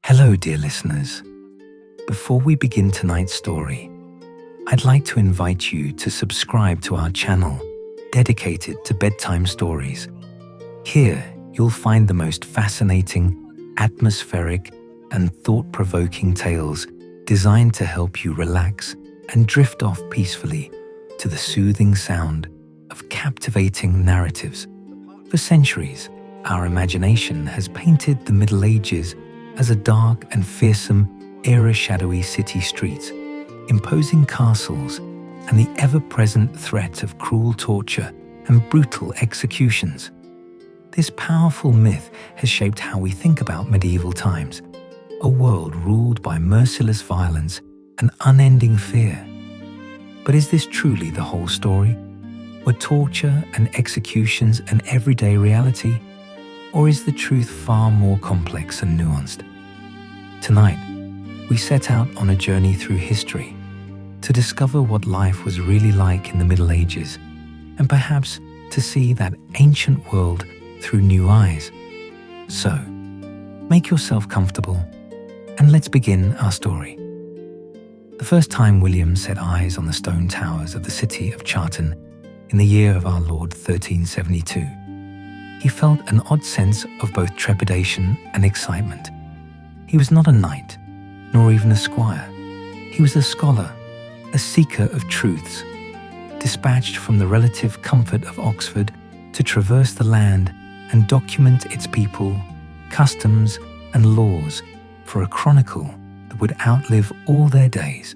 Hello, dear listeners. Before we begin tonight's story, I'd like to invite you to subscribe to our channel dedicated to bedtime stories. Here, you'll find the most fascinating, atmospheric, and thought-provoking tales designed to help you relax and drift off peacefully to the soothing sound of captivating narratives. For centuries, our imagination has painted the Middle Ages as a dark and fearsome, era-shadowy city streets, imposing castles, and the ever-present threat of cruel torture and brutal executions. This powerful myth has shaped how we think about medieval times, a world ruled by merciless violence and unending fear. But is this truly the whole story? Were torture and executions an everyday reality? Or is the truth far more complex and nuanced? Tonight, we set out on a journey through history to discover what life was really like in the Middle Ages, and perhaps to see that ancient world through new eyes. So, make yourself comfortable and let's begin our story. The first time William set eyes on the stone towers of the city of Charton in the year of our Lord 1372, he felt an odd sense of both trepidation and excitement. He was not a knight, nor even a squire. He was a scholar, a seeker of truths, dispatched from the relative comfort of Oxford to traverse the land and document its people, customs, and laws for a chronicle that would outlive all their days.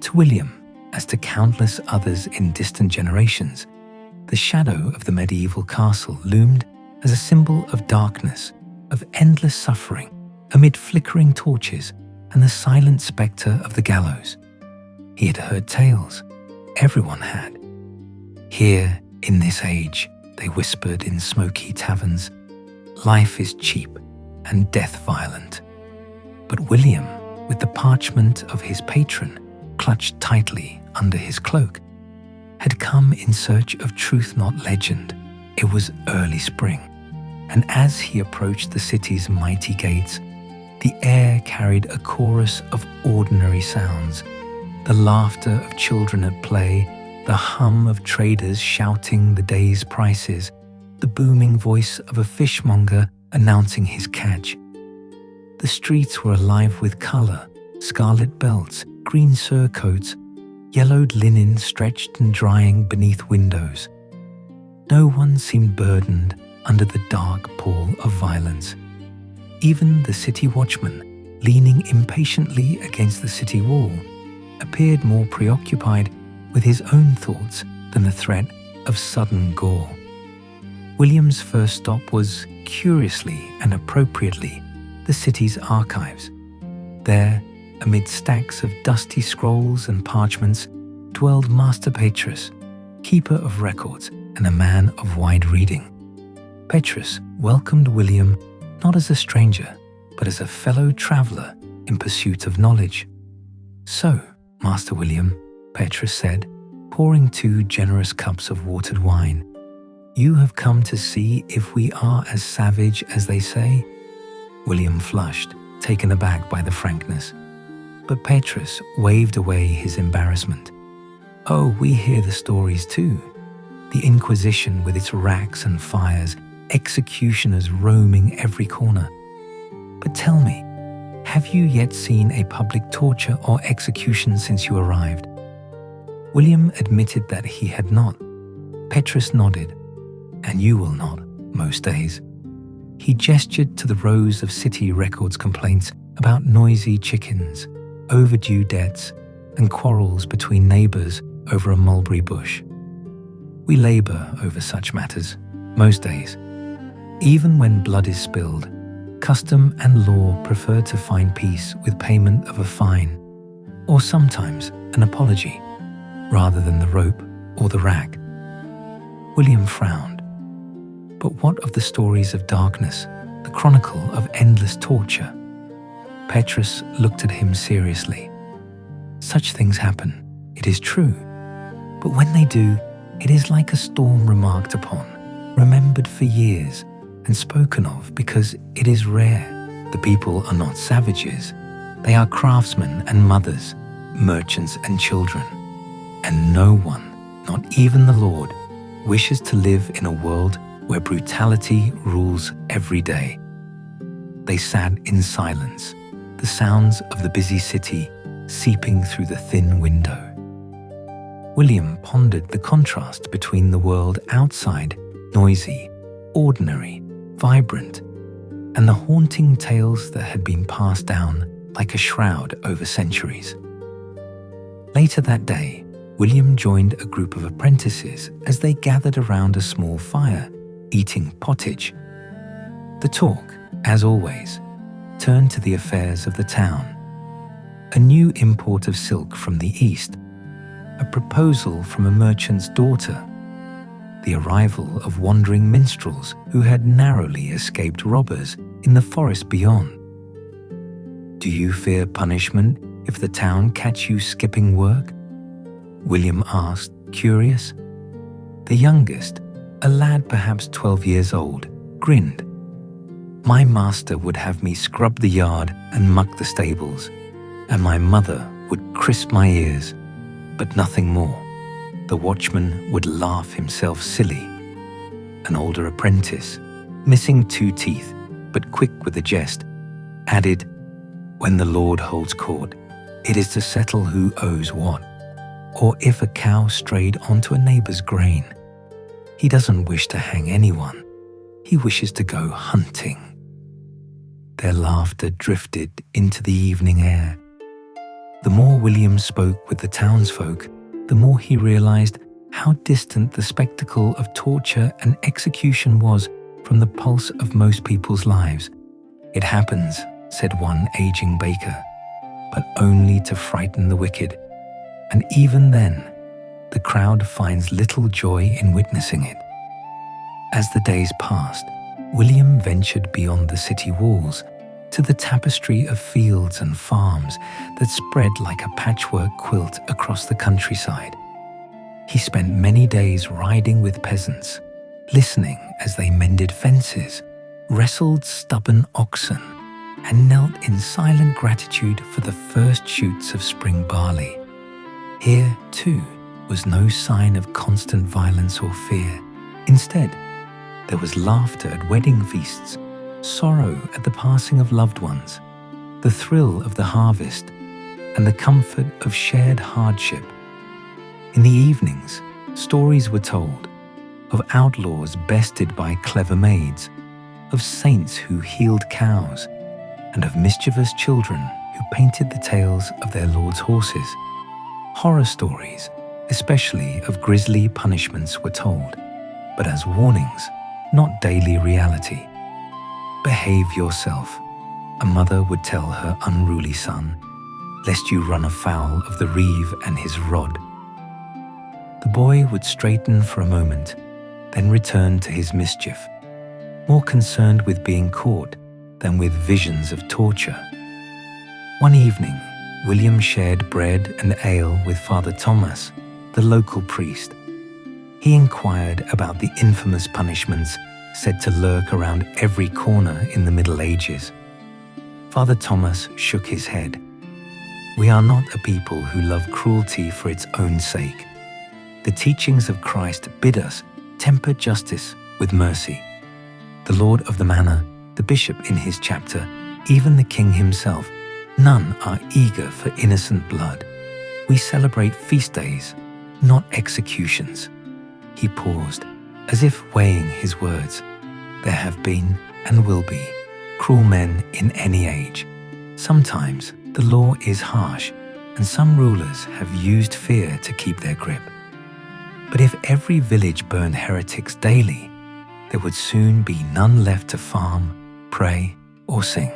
To William, as to countless others in distant generations, the shadow of the medieval castle loomed as a symbol of darkness, of endless suffering, amid flickering torches and the silent spectre of the gallows. He had heard tales. Everyone had. Here, in this age, they whispered in smoky taverns, life is cheap and death violent. But William, with the parchment of his patron clutched tightly under his cloak, had come in search of truth, not legend. It was early spring, and as he approached the city's mighty gates, the air carried a chorus of ordinary sounds, the laughter of children at play, the hum of traders shouting the day's prices, the booming voice of a fishmonger announcing his catch. The streets were alive with colour, scarlet belts, green surcoats, yellowed linen stretched and drying beneath windows. No one seemed burdened under the dark pall of violence. Even the city watchman, leaning impatiently against the city wall, appeared more preoccupied with his own thoughts than the threat of sudden gore. William's first stop was, curiously and appropriately, the city's archives. There, amid stacks of dusty scrolls and parchments, dwelled Master Petrus, keeper of records and a man of wide reading. Petrus welcomed William not as a stranger, but as a fellow traveller in pursuit of knowledge. "So, Master William," Petrus said, pouring 2 generous cups of watered wine, "you have come to see if we are as savage as they say?" William flushed, taken aback by the frankness. But Petrus waved away his embarrassment. "Oh, we hear the stories too. The Inquisition with its racks and fires, executioners roaming every corner. But tell me, have you yet seen a public torture or execution since you arrived?" William admitted that he had not. Petrus nodded. "And you will not, most days." He gestured to the rows of city records complaints about noisy chickens, overdue debts, and quarrels between neighbours over a mulberry bush. We labour over such matters, most days. Even when blood is spilled, custom and law prefer to find peace with payment of a fine, or sometimes an apology, rather than the rope or the rack. William frowned. But what of the stories of darkness, the chronicle of endless torture? Petrus looked at him seriously. "Such things happen, it is true. But when they do, it is like a storm remarked upon, remembered for years, and spoken of because it is rare. The people are not savages. They are craftsmen and mothers, merchants and children. And no one, not even the Lord, wishes to live in a world where brutality rules every day. They sat in silence, the sounds of the busy city seeping through the thin window. William pondered the contrast between the world outside, noisy, ordinary, vibrant, and the haunting tales that had been passed down like a shroud over centuries. Later that day, William joined a group of apprentices as they gathered around a small fire, eating pottage. The talk, as always, turned to the affairs of the town. A new import of silk from the east, a proposal from a merchant's daughter, the arrival of wandering minstrels who had narrowly escaped robbers in the forest beyond. Do you fear punishment if the town catch you skipping work? William asked, curious. The youngest, a lad perhaps 12 years old, grinned. My master would have me scrub the yard and muck the stables, and my mother would crisp my ears, but nothing more. The watchman would laugh himself silly. An older apprentice, missing 2 teeth, but quick with a jest, added, when the Lord holds court, it is to settle who owes what, or if a cow strayed onto a neighbor's grain. He doesn't wish to hang anyone. He wishes to go hunting. Their laughter drifted into the evening air. The more William spoke with the townsfolk, the more he realized how distant the spectacle of torture and execution was from the pulse of most people's lives. It happens, said one aging baker, but only to frighten the wicked. And even then, the crowd finds little joy in witnessing it. As the days passed, William ventured beyond the city walls to the tapestry of fields and farms that spread like a patchwork quilt across the countryside. He spent many days riding with peasants, listening as they mended fences, wrestled stubborn oxen, and knelt in silent gratitude for the first shoots of spring barley. Here, too, was no sign of constant violence or fear. Instead, there was laughter at wedding feasts, sorrow at the passing of loved ones, the thrill of the harvest, and the comfort of shared hardship. In the evenings, stories were told of outlaws bested by clever maids, of saints who healed cows, and of mischievous children who painted the tails of their lord's horses. Horror stories, especially of grisly punishments, were told, but as warnings, not daily reality. Behave yourself, a mother would tell her unruly son, lest you run afoul of the reeve and his rod. The boy would straighten for a moment, then return to his mischief, more concerned with being caught than with visions of torture. One evening, William shared bread and ale with Father Thomas, the local priest. He inquired about the infamous punishments said to lurk around every corner in the Middle Ages. Father Thomas shook his head. We are not a people who love cruelty for its own sake. The teachings of Christ bid us temper justice with mercy. The Lord of the Manor, the bishop in his chapter, even the king himself, none are eager for innocent blood. We celebrate feast days, not executions. He paused, as if weighing his words. There have been, and will be, cruel men in any age. Sometimes the law is harsh, and some rulers have used fear to keep their grip. But if every village burned heretics daily, there would soon be none left to farm, pray, or sing.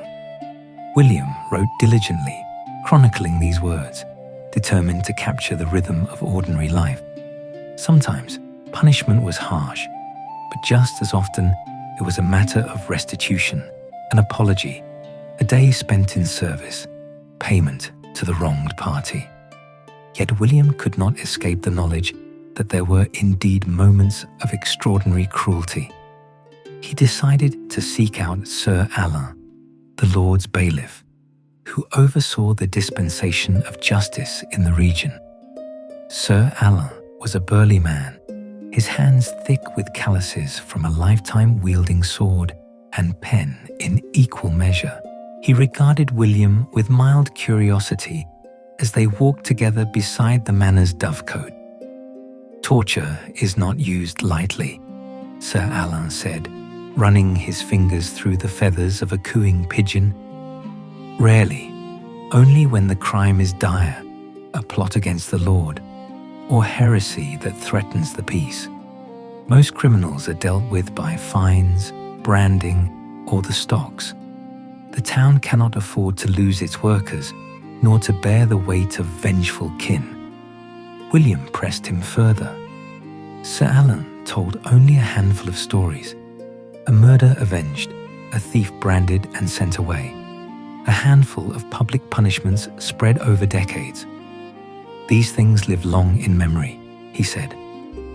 William wrote diligently, chronicling these words, determined to capture the rhythm of ordinary life. Sometimes punishment was harsh, but just as often it was a matter of restitution, an apology, a day spent in service, payment to the wronged party. Yet William could not escape the knowledge that there were indeed moments of extraordinary cruelty. He decided to seek out Sir Alain, the Lord's bailiff, who oversaw the dispensation of justice in the region. Sir Alan was a burly man, his hands thick with calluses from a lifetime wielding sword and pen in equal measure. He regarded William with mild curiosity as they walked together beside the manor's dovecote. "Torture is not used lightly," Sir Alan said, running his fingers through the feathers of a cooing pigeon. "Rarely, only when the crime is dire, a plot against the Lord, or heresy that threatens the peace. Most criminals are dealt with by fines, branding, or the stocks. The town cannot afford to lose its workers, nor to bear the weight of vengeful kin." William pressed him further. Sir Alan told only a handful of stories: a murder avenged, a thief branded and sent away, a handful of public punishments spread over decades. "These things live long in memory," he said,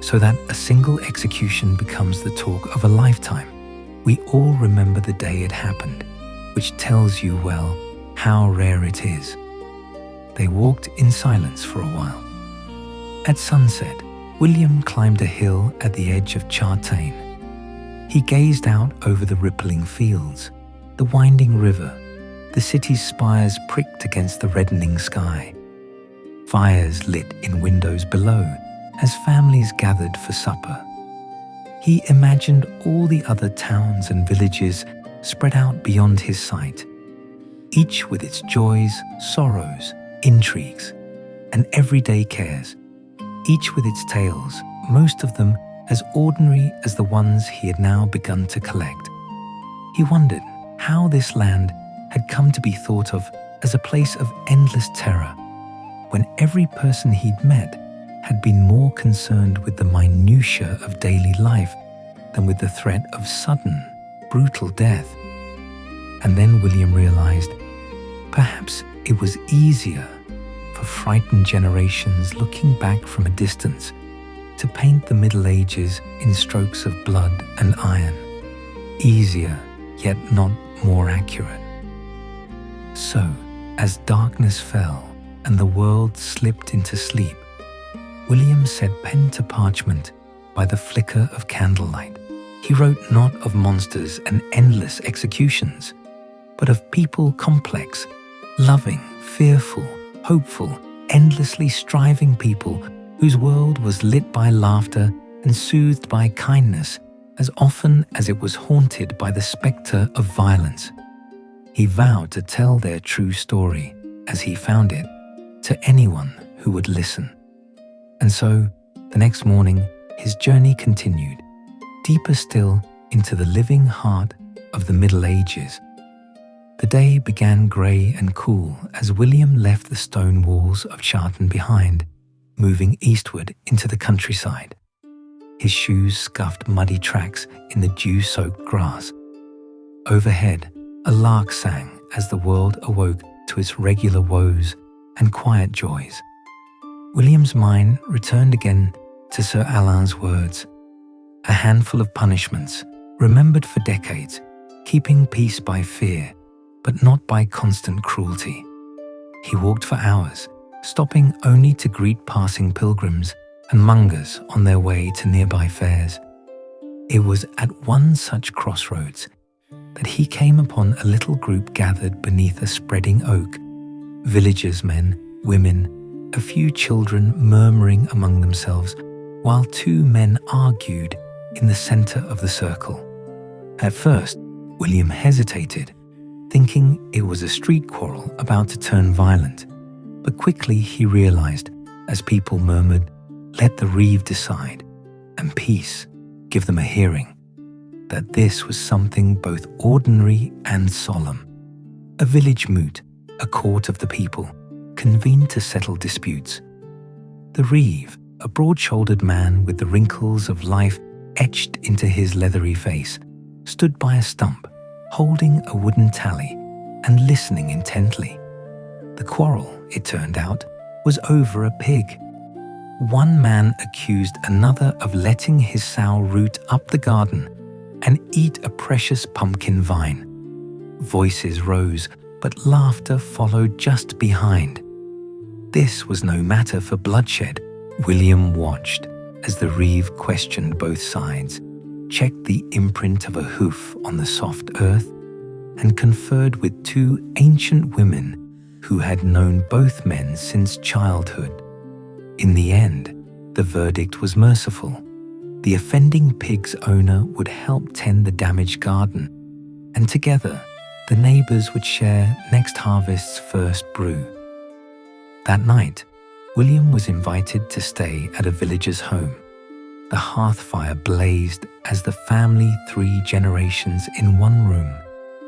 "so that a single execution becomes the talk of a lifetime. We all remember the day it happened, which tells you, well, how rare it is." They walked in silence for a while. At sunset, William climbed a hill at the edge of Chartain. He gazed out over the rippling fields, the winding river, the city's spires pricked against the reddening sky. Fires lit in windows below as families gathered for supper. He imagined all the other towns and villages spread out beyond his sight, each with its joys, sorrows, intrigues, and everyday cares, each with its tales, most of them as ordinary as the ones he had now begun to collect. He wondered how this land had come to be thought of as a place of endless terror, when every person he'd met had been more concerned with the minutiae of daily life than with the threat of sudden, brutal death. And then William realized perhaps it was easier for frightened generations looking back from a distance to paint the Middle Ages in strokes of blood and iron. Easier, yet not more accurate. So, as darkness fell and the world slipped into sleep, William set pen to parchment by the flicker of candlelight. He wrote not of monsters and endless executions, but of people complex, loving, fearful, hopeful, endlessly striving people whose world was lit by laughter and soothed by kindness as often as it was haunted by the spectre of violence. He vowed to tell their true story, as he found it, to anyone who would listen. And so, the next morning, his journey continued, deeper still into the living heart of the Middle Ages. The day began grey and cool as William left the stone walls of Charton behind, moving eastward into the countryside. His shoes scuffed muddy tracks in the dew-soaked grass. Overhead, a lark sang as the world awoke to its regular woes and quiet joys. William's mind returned again to Sir Alan's words, a handful of punishments, remembered for decades, keeping peace by fear, but not by constant cruelty. He walked for hours, stopping only to greet passing pilgrims and mongers on their way to nearby fairs. It was at one such crossroads that he came upon a little group gathered beneath a spreading oak, villagers' men, women, a few children murmuring among themselves, while two men argued in the center of the circle. At first, William hesitated, thinking it was a street quarrel about to turn violent. But quickly he realized, as people murmured, "Let the reeve decide, and peace give them a hearing," that this was something both ordinary and solemn. A village moot, a court of the people, convened to settle disputes. The reeve, a broad-shouldered man with the wrinkles of life etched into his leathery face, stood by a stump, holding a wooden tally and listening intently. The quarrel, it turned out, was over a pig. One man accused another of letting his sow root up the garden and eat a precious pumpkin vine. Voices rose, but laughter followed just behind. This was no matter for bloodshed. William watched as the reeve questioned both sides, checked the imprint of a hoof on the soft earth, and conferred with two ancient women who had known both men since childhood. In the end, the verdict was merciful. The offending pig's owner would help tend the damaged garden, and together, the neighbors would share next harvest's first brew. That night, William was invited to stay at a villager's home. The hearth fire blazed as the family, 3 generations in one room,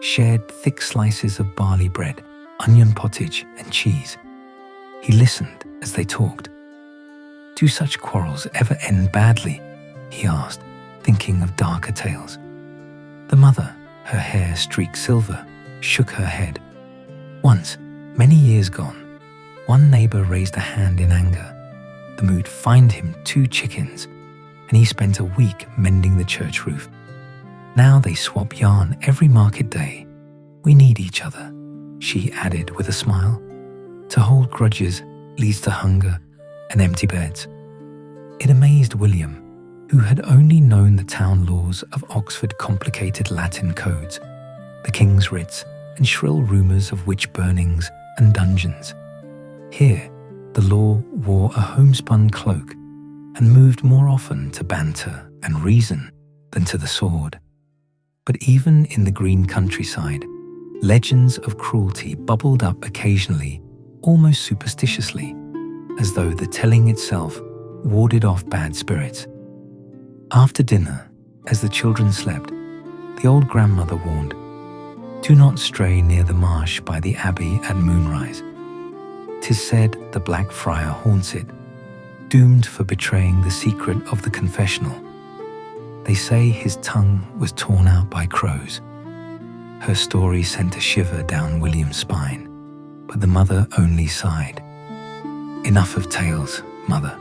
shared thick slices of barley bread, onion pottage, and cheese. He listened as they talked. "Do such quarrels ever end badly?" he asked, thinking of darker tales. The mother, her hair streaked silver, shook her head. Once, many years gone, one neighbor raised a hand in anger. The mood fined him 2 chickens, and he spent a week mending the church roof. Now they swap yarn every market day. "We need each other," she added with a smile. "To hold grudges leads to hunger and empty beds." It amazed William, who had only known the town laws of Oxford complicated Latin codes, the king's writs, and shrill rumours of witch burnings and dungeons. Here, the law wore a homespun cloak and moved more often to banter and reason than to the sword. But even in the green countryside, legends of cruelty bubbled up occasionally, almost superstitiously, as though the telling itself warded off bad spirits. After dinner, as the children slept, the old grandmother warned, "Do not stray near the marsh by the abbey at moonrise. 'Tis said the Black Friar haunts it, doomed for betraying the secret of the confessional. They say his tongue was torn out by crows." Her story sent a shiver down William's spine, but the mother only sighed. "Enough of tales, mother.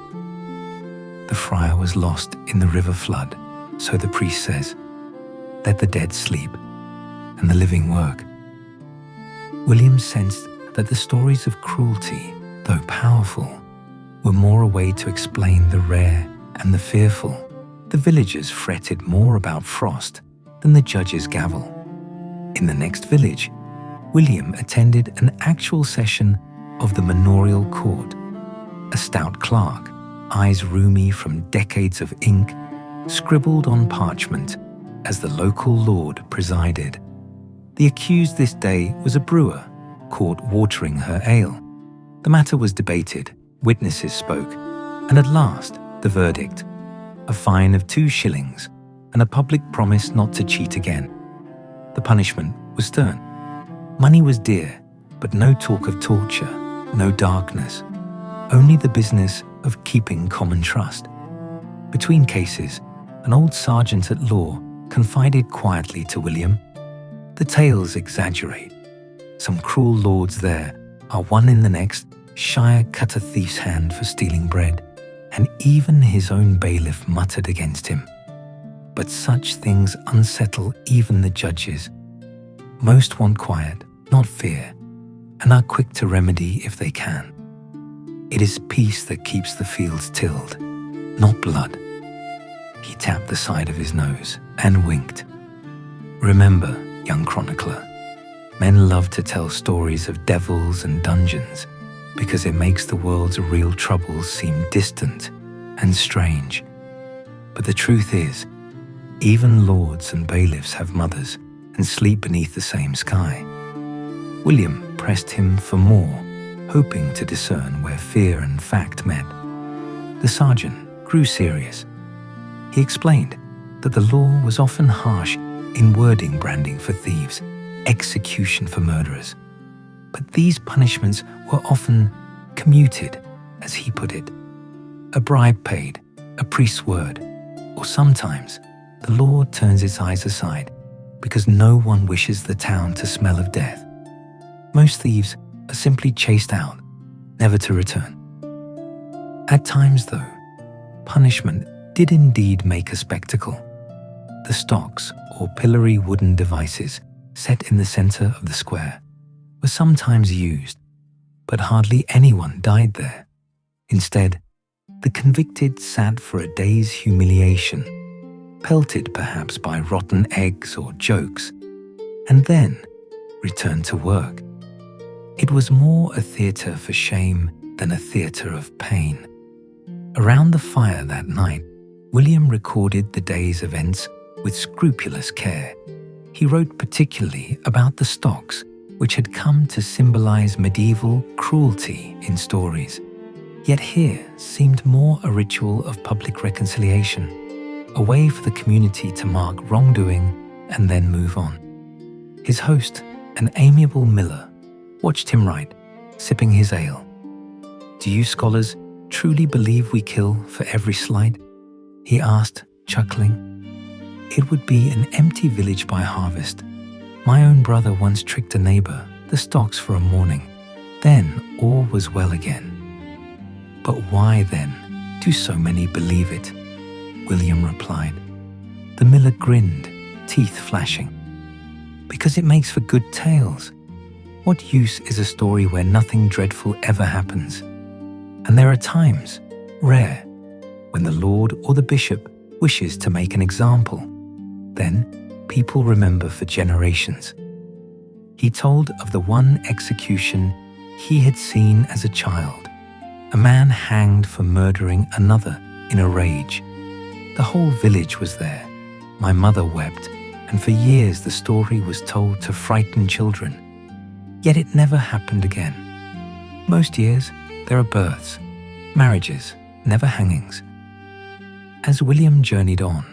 The friar was lost in the river flood, so the priest says. Let the dead sleep, and the living work." William sensed that the stories of cruelty, though powerful, were more a way to explain the rare and the fearful. The villagers fretted more about frost than the judge's gavel. In the next village, William attended an actual session of the manorial court. A stout clerk, eyes rheumy from decades of ink, scribbled on parchment as the local lord presided. The accused this day was a brewer, caught watering her ale. The matter was debated, witnesses spoke, and at last the verdict: a fine of 2 shillings and a public promise not to cheat again. The punishment was stern. Money was dear, but no talk of torture, no darkness, only the business of keeping common trust. Between cases, an old sergeant at law confided quietly to William, "The tales exaggerate. Some cruel lords there are one in the next shire cut a thief's hand for stealing bread, and even his own bailiff muttered against him. But such things unsettle even the judges. Most want quiet, not fear, and are quick to remedy if they can. It is peace that keeps the fields tilled, not blood." He tapped the side of his nose and winked. "Remember, young chronicler, men love to tell stories of devils and dungeons because it makes the world's real troubles seem distant and strange. But the truth is, even lords and bailiffs have mothers and sleep beneath the same sky." William pressed him for more, hoping to discern where fear and fact met. The sergeant grew serious. He explained that the law was often harsh in wording branding for thieves, execution for murderers. But these punishments were often commuted, as he put it. A bribe paid, a priest's word, or sometimes the law turns its eyes aside because no one wishes the town to smell of death. Most thieves are simply chased out, never to return. At times, though, punishment did indeed make a spectacle. The stocks, or pillory wooden devices, set in the center of the square, were sometimes used, but hardly anyone died there. Instead, the convicted sat for a day's humiliation, pelted perhaps by rotten eggs or jokes, and then returned to work. It was more a theatre for shame than a theatre of pain. Around the fire that night, William recorded the day's events with scrupulous care. He wrote particularly about the stocks, which had come to symbolize medieval cruelty in stories. Yet here seemed more a ritual of public reconciliation, a way for the community to mark wrongdoing and then move on. His host, an amiable miller, watched him write, sipping his ale. "Do you scholars truly believe we kill for every slight?" he asked, chuckling. "It would be an empty village by harvest. My own brother once tricked a neighbor, the stocks for a morning. Then all was well again." "But why then do so many believe it?" William replied. The miller grinned, teeth flashing. "Because it makes for good tales. What use is a story where nothing dreadful ever happens? And there are times, rare, when the Lord or the bishop wishes to make an example. Then people remember for generations." He told of the one execution he had seen as a child, a man hanged for murdering another in a rage. The whole village was there. My mother wept, and for years the story was told to frighten children. Yet it never happened again. Most years, there are births, marriages, never hangings. As William journeyed on,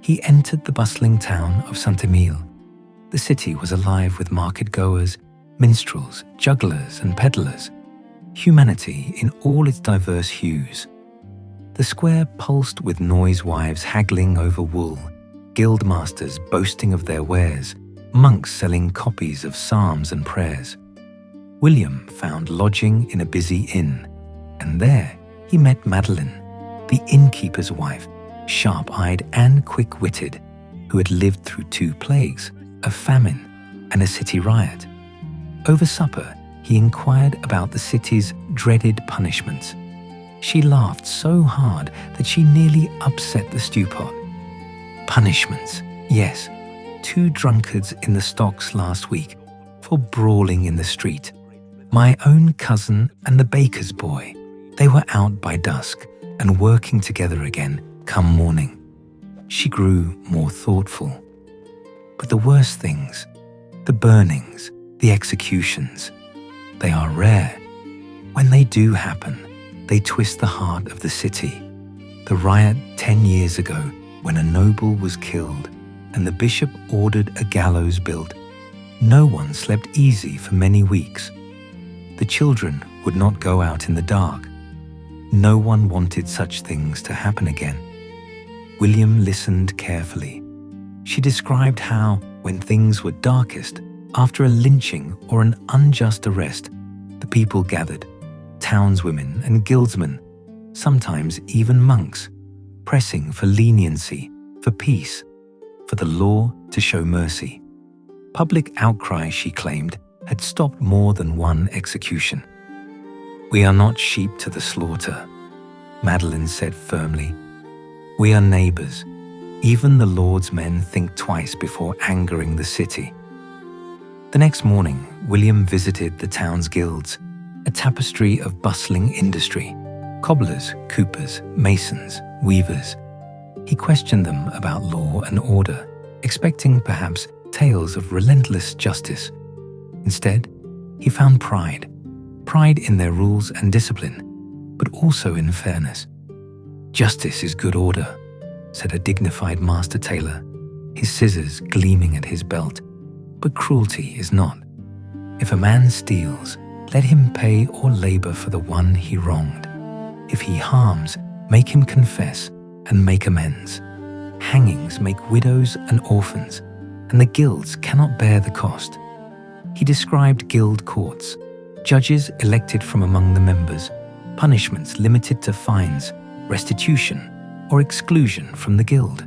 he entered the bustling town of Saint-Émile. The city was alive with market-goers, minstrels, jugglers, and peddlers, humanity in all its diverse hues. The square pulsed with noise-wives haggling over wool, guildmasters boasting of their wares, monks selling copies of psalms and prayers. William found lodging in a busy inn, and there he met Madeleine, the innkeeper's wife, sharp-eyed and quick-witted, who had lived through 2 plagues, a famine, and a city riot. Over supper, he inquired about the city's dreaded punishments. She laughed so hard that she nearly upset the stew pot. Punishments, yes. 2 drunkards in the stocks last week for brawling in the street. My own cousin and the baker's boy. They were out by dusk and working together again come morning. She grew more thoughtful. But the worst things, the burnings, the executions, they are rare. When they do happen, they twist the heart of the city. The riot 10 years ago, when a noble was killed and the bishop ordered a gallows built, no one slept easy for many weeks. The children would not go out in the dark. No one wanted such things to happen again. William listened carefully. She described how, when things were darkest, after a lynching or an unjust arrest, the people gathered, townswomen and guildsmen, sometimes even monks, pressing for leniency, for peace, for the law to show mercy. Public outcry, she claimed, had stopped more than one execution. "We are not sheep to the slaughter," Madeleine said firmly. "We are neighbors. Even the Lord's men think twice before angering the city." The next morning, William visited the town's guilds, a tapestry of bustling industry, cobblers, coopers, masons, weavers. He questioned them about law and order, expecting perhaps tales of relentless justice. Instead, he found pride in their rules and discipline, but also in fairness. "Justice is good order," said a dignified master tailor, his scissors gleaming at his belt. "But cruelty is not. If a man steals, let him pay or labor for the one he wronged. If he harms, make him confess and make amends. Hangings make widows and orphans, and the guilds cannot bear the cost." He described guild courts, judges elected from among the members, punishments limited to fines, restitution, or exclusion from the guild.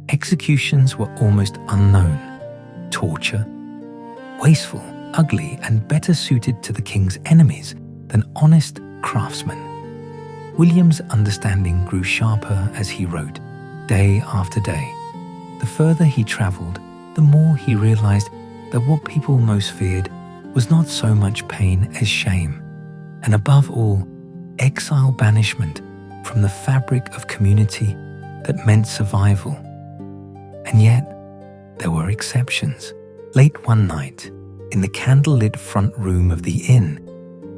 Executions were almost unknown. Torture, wasteful, ugly, and better suited to the king's enemies than honest craftsmen. William's understanding grew sharper as he wrote, day after day. The further he travelled, the more he realized that what people most feared was not so much pain as shame, and above all, exile banishment from the fabric of community that meant survival. And yet, there were exceptions. Late one night, in the candlelit front room of the inn,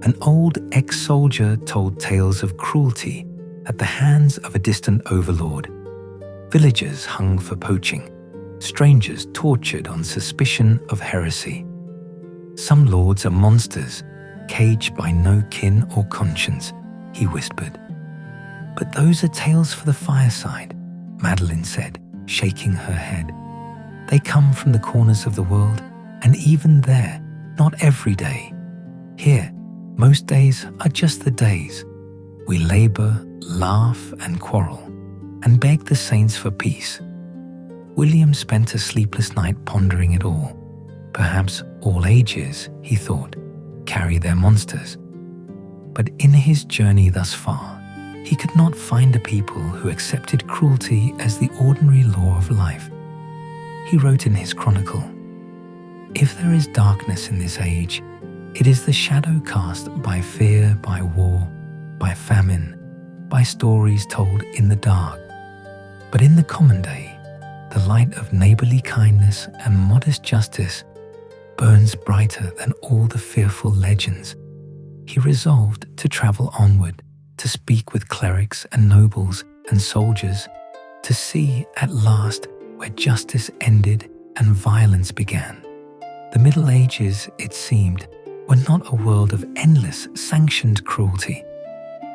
an old ex-soldier told tales of cruelty at the hands of a distant overlord. Villagers hung for poaching, strangers tortured on suspicion of heresy. Some lords are monsters, caged by no kin or conscience, he whispered. But those are tales for the fireside, Madeline said, shaking her head. They come from the corners of the world, and even there, not every day. Here, most days are just the days. We labor, laugh, and quarrel, and beg the saints for peace. William spent a sleepless night pondering it all. Perhaps all ages, he thought, carry their monsters. But in his journey thus far, he could not find a people who accepted cruelty as the ordinary law of life. He wrote in his chronicle, "If there is darkness in this age, it is the shadow cast by fear, by war, by famine, by stories told in the dark. But in the common day, the light of neighborly kindness and modest justice burns brighter than all the fearful legends." He resolved to travel onward, to speak with clerics and nobles and soldiers, to see at last where justice ended and violence began. The Middle Ages, it seemed, were not a world of endless, sanctioned cruelty.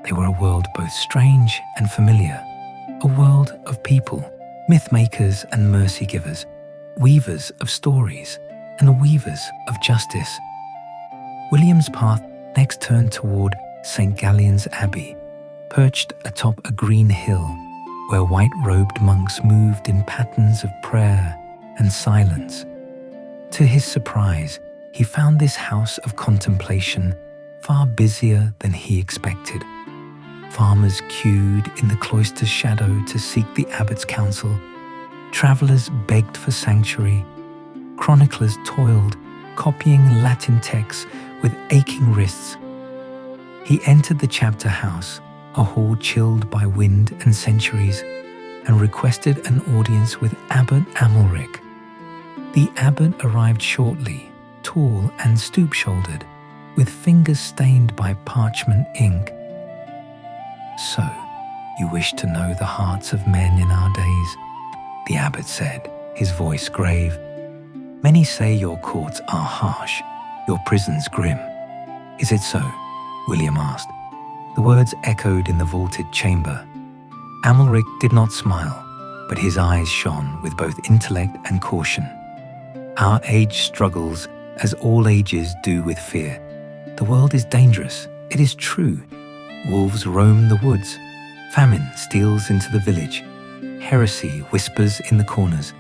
They were a world both strange and familiar, a world of people, myth-makers and mercy-givers, weavers of stories and weavers of justice. William's path next turned toward St. Gallien's Abbey, perched atop a green hill where white-robed monks moved in patterns of prayer and silence. To his surprise, he found this house of contemplation far busier than he expected. Farmers queued in the cloister's shadow to seek the abbot's counsel. Travelers begged for sanctuary. Chroniclers toiled, copying Latin texts with aching wrists. He entered the chapter house, a hall chilled by wind and centuries, and requested an audience with Abbot Amalric. The abbot arrived shortly, tall and stoop-shouldered, with fingers stained by parchment ink. "So, you wish to know the hearts of men in our days?" the abbot said, his voice grave. "Many say your courts are harsh, your prisons grim. Is it so?" William asked. The words echoed in the vaulted chamber. Amalric did not smile, but his eyes shone with both intellect and caution. "Our age struggles, as all ages do, with fear. The world is dangerous, it is true. Wolves roam the woods. Famine steals into the village. Heresy whispers in the corners.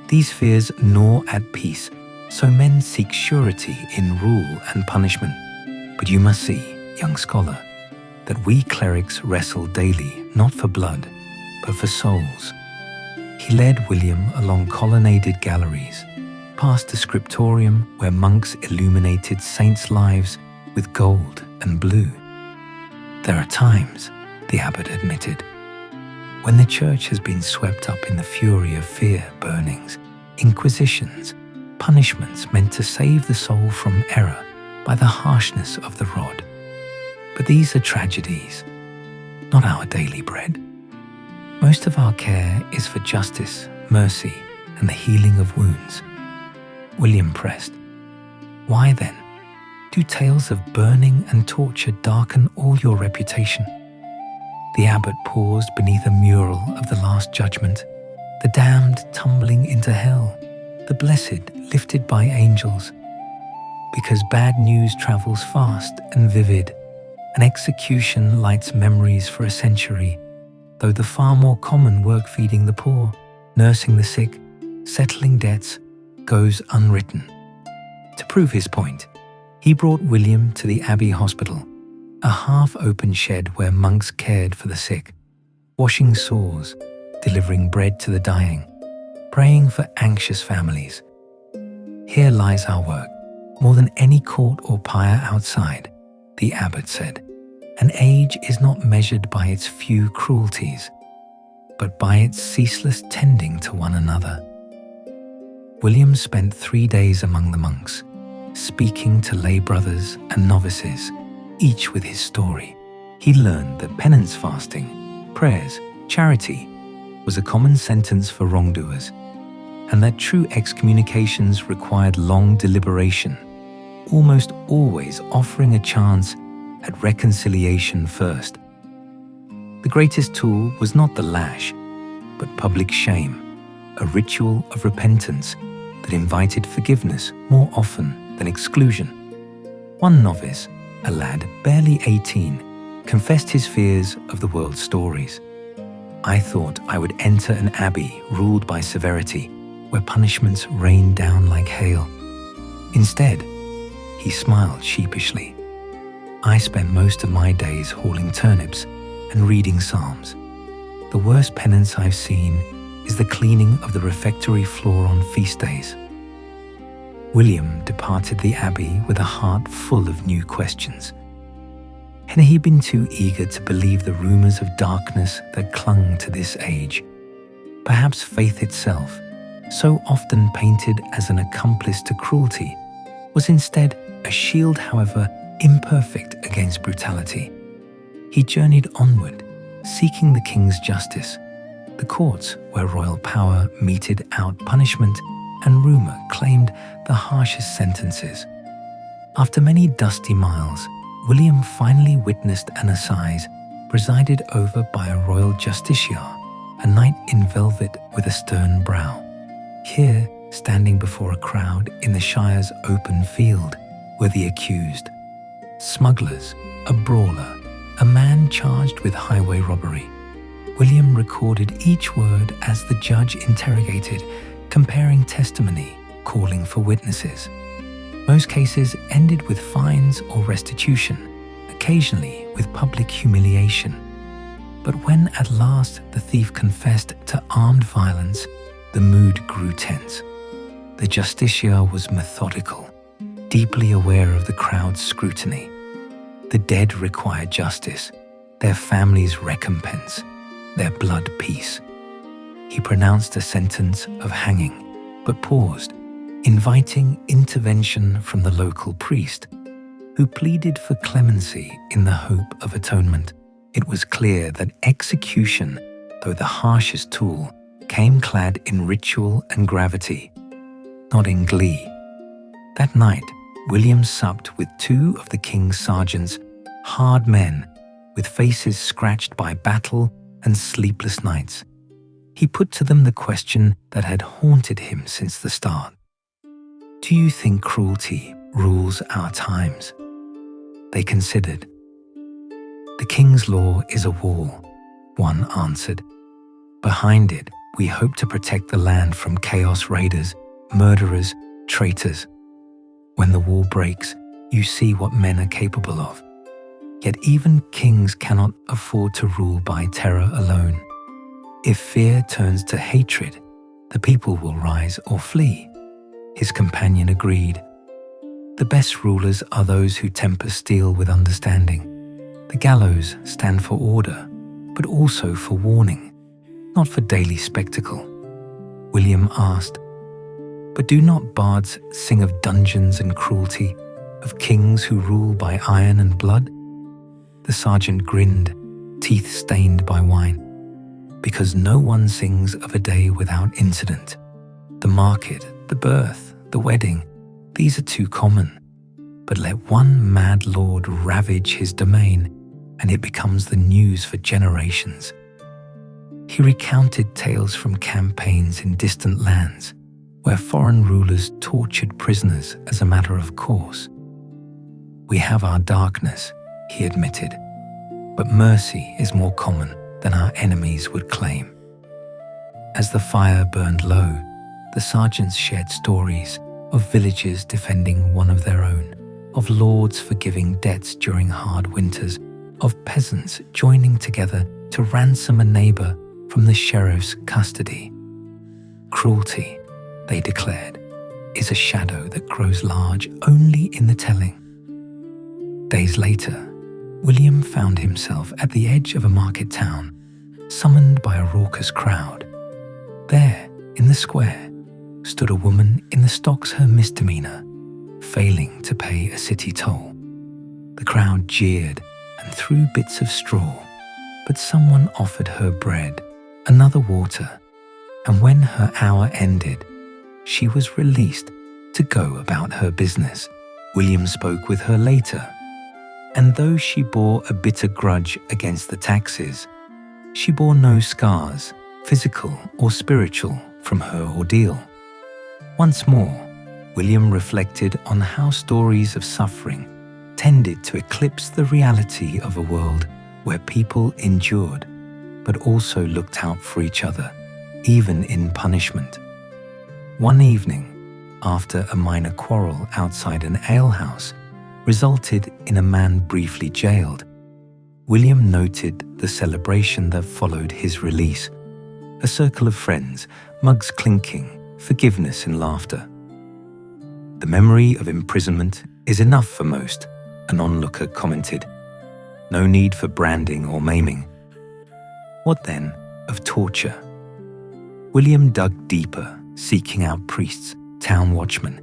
These fears gnaw at peace, so men seek surety in rule and punishment. But you must see, young scholar, that we clerics wrestle daily not for blood, but for souls." He led William along colonnaded galleries, past the scriptorium where monks illuminated saints' lives with gold and blue. "There are times," the abbot admitted, "when the church has been swept up in the fury of fear burnings, inquisitions, punishments meant to save the soul from error by the harshness of the rod. But these are tragedies, not our daily bread. Most of our care is for justice, mercy, and the healing of wounds." William pressed, "Why then do tales of burning and torture darken all your reputation?" The abbot paused beneath a mural of the Last Judgment, the damned tumbling into hell, the blessed lifted by angels. Because bad news travels fast and vivid, an execution lights memories for a century, though the far more common work feeding the poor, nursing the sick, settling debts, goes unwritten. To prove his point, he brought William to the Abbey Hospital, a half-open shed where monks cared for the sick, washing sores, delivering bread to the dying, praying for anxious families. Here lies our work, more than any court or pyre outside, the abbot said. An age is not measured by its few cruelties, but by its ceaseless tending to one another. William spent 3 days among the monks, speaking to lay brothers and novices, each with his story. He learned that penance fasting, prayers, charity was a common sentence for wrongdoers, and that true excommunications required long deliberation, almost always offering a chance at reconciliation first. The greatest tool was not the lash, but public shame, a ritual of repentance that invited forgiveness more often than exclusion. One novice, a lad barely 18, confessed his fears of the world's stories. I thought I would enter an abbey ruled by severity, where punishments rained down like hail. Instead, he smiled sheepishly. I spent most of my days hauling turnips and reading psalms. The worst penance I've seen is the cleaning of the refectory floor on feast days. William departed the abbey with a heart full of new questions. Had he been too eager to believe the rumors of darkness that clung to this age? Perhaps faith itself, so often painted as an accomplice to cruelty, was instead a shield, however imperfect, against brutality. He journeyed onward, seeking the king's justice, the courts where royal power meted out punishment and rumor claimed the harshest sentences. After many dusty miles, William finally witnessed an assize presided over by a royal justiciar, a knight in velvet with a stern brow. Here, standing before a crowd in the Shire's open field, were the accused: smugglers, a brawler, a man charged with highway robbery. William recorded each word as the judge interrogated, comparing testimony, calling for witnesses. Most cases ended with fines or restitution, occasionally with public humiliation. But when at last the thief confessed to armed violence, the mood grew tense. The justiciar was methodical, deeply aware of the crowd's scrutiny. The dead required justice, their families' recompense, their blood peace. He pronounced a sentence of hanging, but paused, inviting intervention from the local priest, who pleaded for clemency in the hope of atonement. It was clear that execution, though the harshest tool, came clad in ritual and gravity, not in glee. That night, William supped with 2 of the king's sergeants, hard men with faces scratched by battle and sleepless nights. He put to them the question that had haunted him since the start. Do you think cruelty rules our times? They considered. The king's law is a wall, one answered. Behind it, we hope to protect the land from chaos raiders, murderers, traitors. When the wall breaks, you see what men are capable of. Yet even kings cannot afford to rule by terror alone. If fear turns to hatred, the people will rise or flee. His companion agreed. The best rulers are those who temper steel with understanding. The gallows stand for order, but also for warning, not for daily spectacle. William asked, but do not bards sing of dungeons and cruelty, of kings who rule by iron and blood? The sergeant grinned, teeth stained by wine. Because no one sings of a day without incident. The market, the birth, the wedding, these are too common. But let one mad lord ravage his domain, and it becomes the news for generations. He recounted tales from campaigns in distant lands, where foreign rulers tortured prisoners as a matter of course. We have our darkness, he admitted, but mercy is more common than our enemies would claim. As the fire burned low, the sergeants shared stories of villages defending one of their own, of lords forgiving debts during hard winters, of peasants joining together to ransom a neighbor from the sheriff's custody. Cruelty, they declared, is a shadow that grows large only in the telling. Days later, William found himself at the edge of a market town, summoned by a raucous crowd. There, in the square, stood a woman in the stocks her misdemeanor, failing to pay a city toll. The crowd jeered and threw bits of straw, but someone offered her bread, another water, and when her hour ended, she was released to go about her business. William spoke with her later, and though she bore a bitter grudge against the taxes, she bore no scars, physical or spiritual, from her ordeal. Once more, William reflected on how stories of suffering tended to eclipse the reality of a world where people endured, but also looked out for each other, even in punishment. One evening, after a minor quarrel outside an alehouse resulted in a man briefly jailed, William noted the celebration that followed his release. A circle of friends, mugs clinking, forgiveness and laughter. The memory of imprisonment is enough for most, an onlooker commented. No need for branding or maiming. What then of torture? William dug deeper, seeking out priests, town watchmen,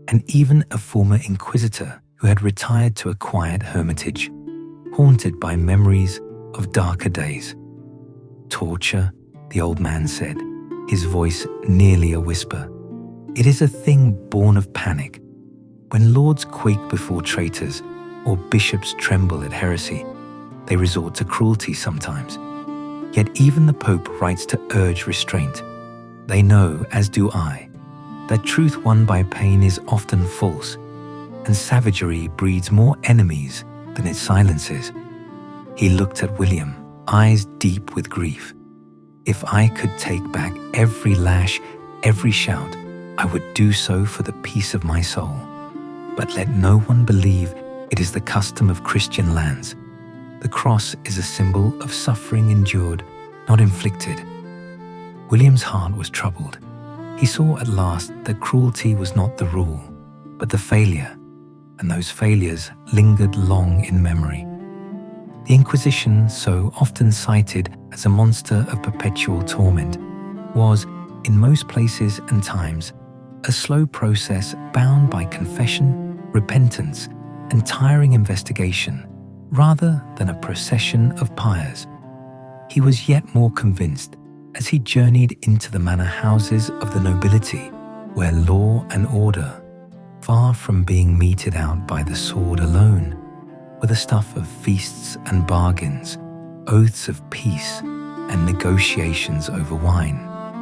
and even a former inquisitor who had retired to a quiet hermitage, haunted by memories of darker days. Torture, the old man said, his voice nearly a whisper. It is a thing born of panic. When lords quake before traitors, or bishops tremble at heresy, they resort to cruelty sometimes. Yet even the Pope writes to urge restraint. They know, as do I, that truth won by pain is often false, and savagery breeds more enemies than it silences. He looked at William, eyes deep with grief. If I could take back every lash, every shout, I would do so for the peace of my soul. But let no one believe it is the custom of Christian lands. The cross is a symbol of suffering endured, not inflicted. William's heart was troubled. He saw at last that cruelty was not the rule, but the failure, and those failures lingered long in memory. The Inquisition, so often cited as a monster of perpetual torment, was, in most places and times, a slow process bound by confession, repentance, and tiring investigation, rather than a procession of pyres. He was yet more convinced as he journeyed into the manor houses of the nobility, where law and order, far from being meted out by the sword alone, were the stuff of feasts and bargains, oaths of peace, and negotiations over wine.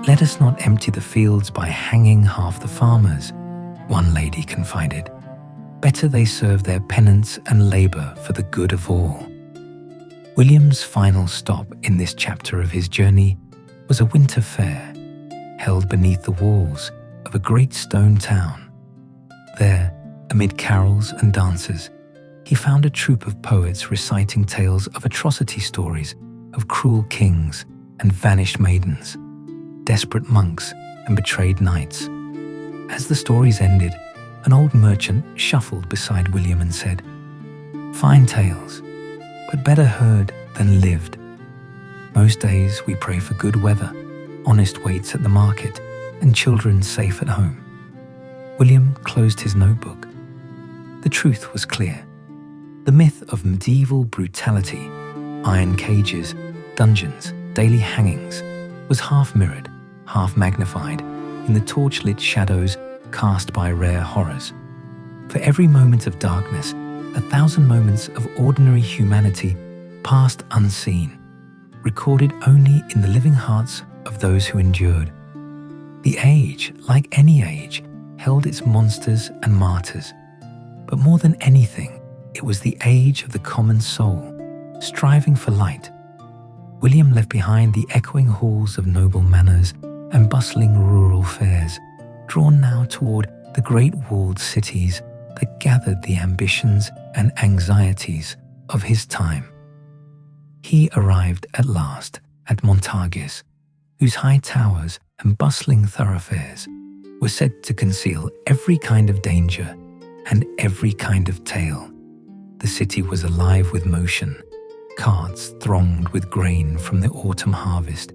Let us not empty the fields by hanging half the farmers, one lady confided. Better they serve their penance and labour for the good of all. William's final stop in this chapter of his journey was a winter fair, held beneath the walls of a great stone town. There, amid carols and dances, he found a troupe of poets reciting tales of atrocity stories of cruel kings and vanished maidens, desperate monks and betrayed knights. As the stories ended, an old merchant shuffled beside William and said, "Fine tales, but better heard than lived. Most days we pray for good weather, honest waits at the market, and children safe at home." William closed his notebook. The truth was clear. The myth of medieval brutality, iron cages, dungeons, daily hangings, was half mirrored, half magnified in the torchlit shadows cast by rare horrors. For every moment of darkness, 1,000 moments of ordinary humanity passed unseen, recorded only in the living hearts of those who endured. The age, like any age, held its monsters and martyrs, but more than anything, it was the age of the common soul, striving for light. William left behind the echoing halls of noble manors and bustling rural fairs, drawn now toward the great walled cities that gathered the ambitions and anxieties of his time. He arrived at last at Montargis, whose high towers and bustling thoroughfares were said to conceal every kind of danger and every kind of tale. The city was alive with motion, carts thronged with grain from the autumn harvest,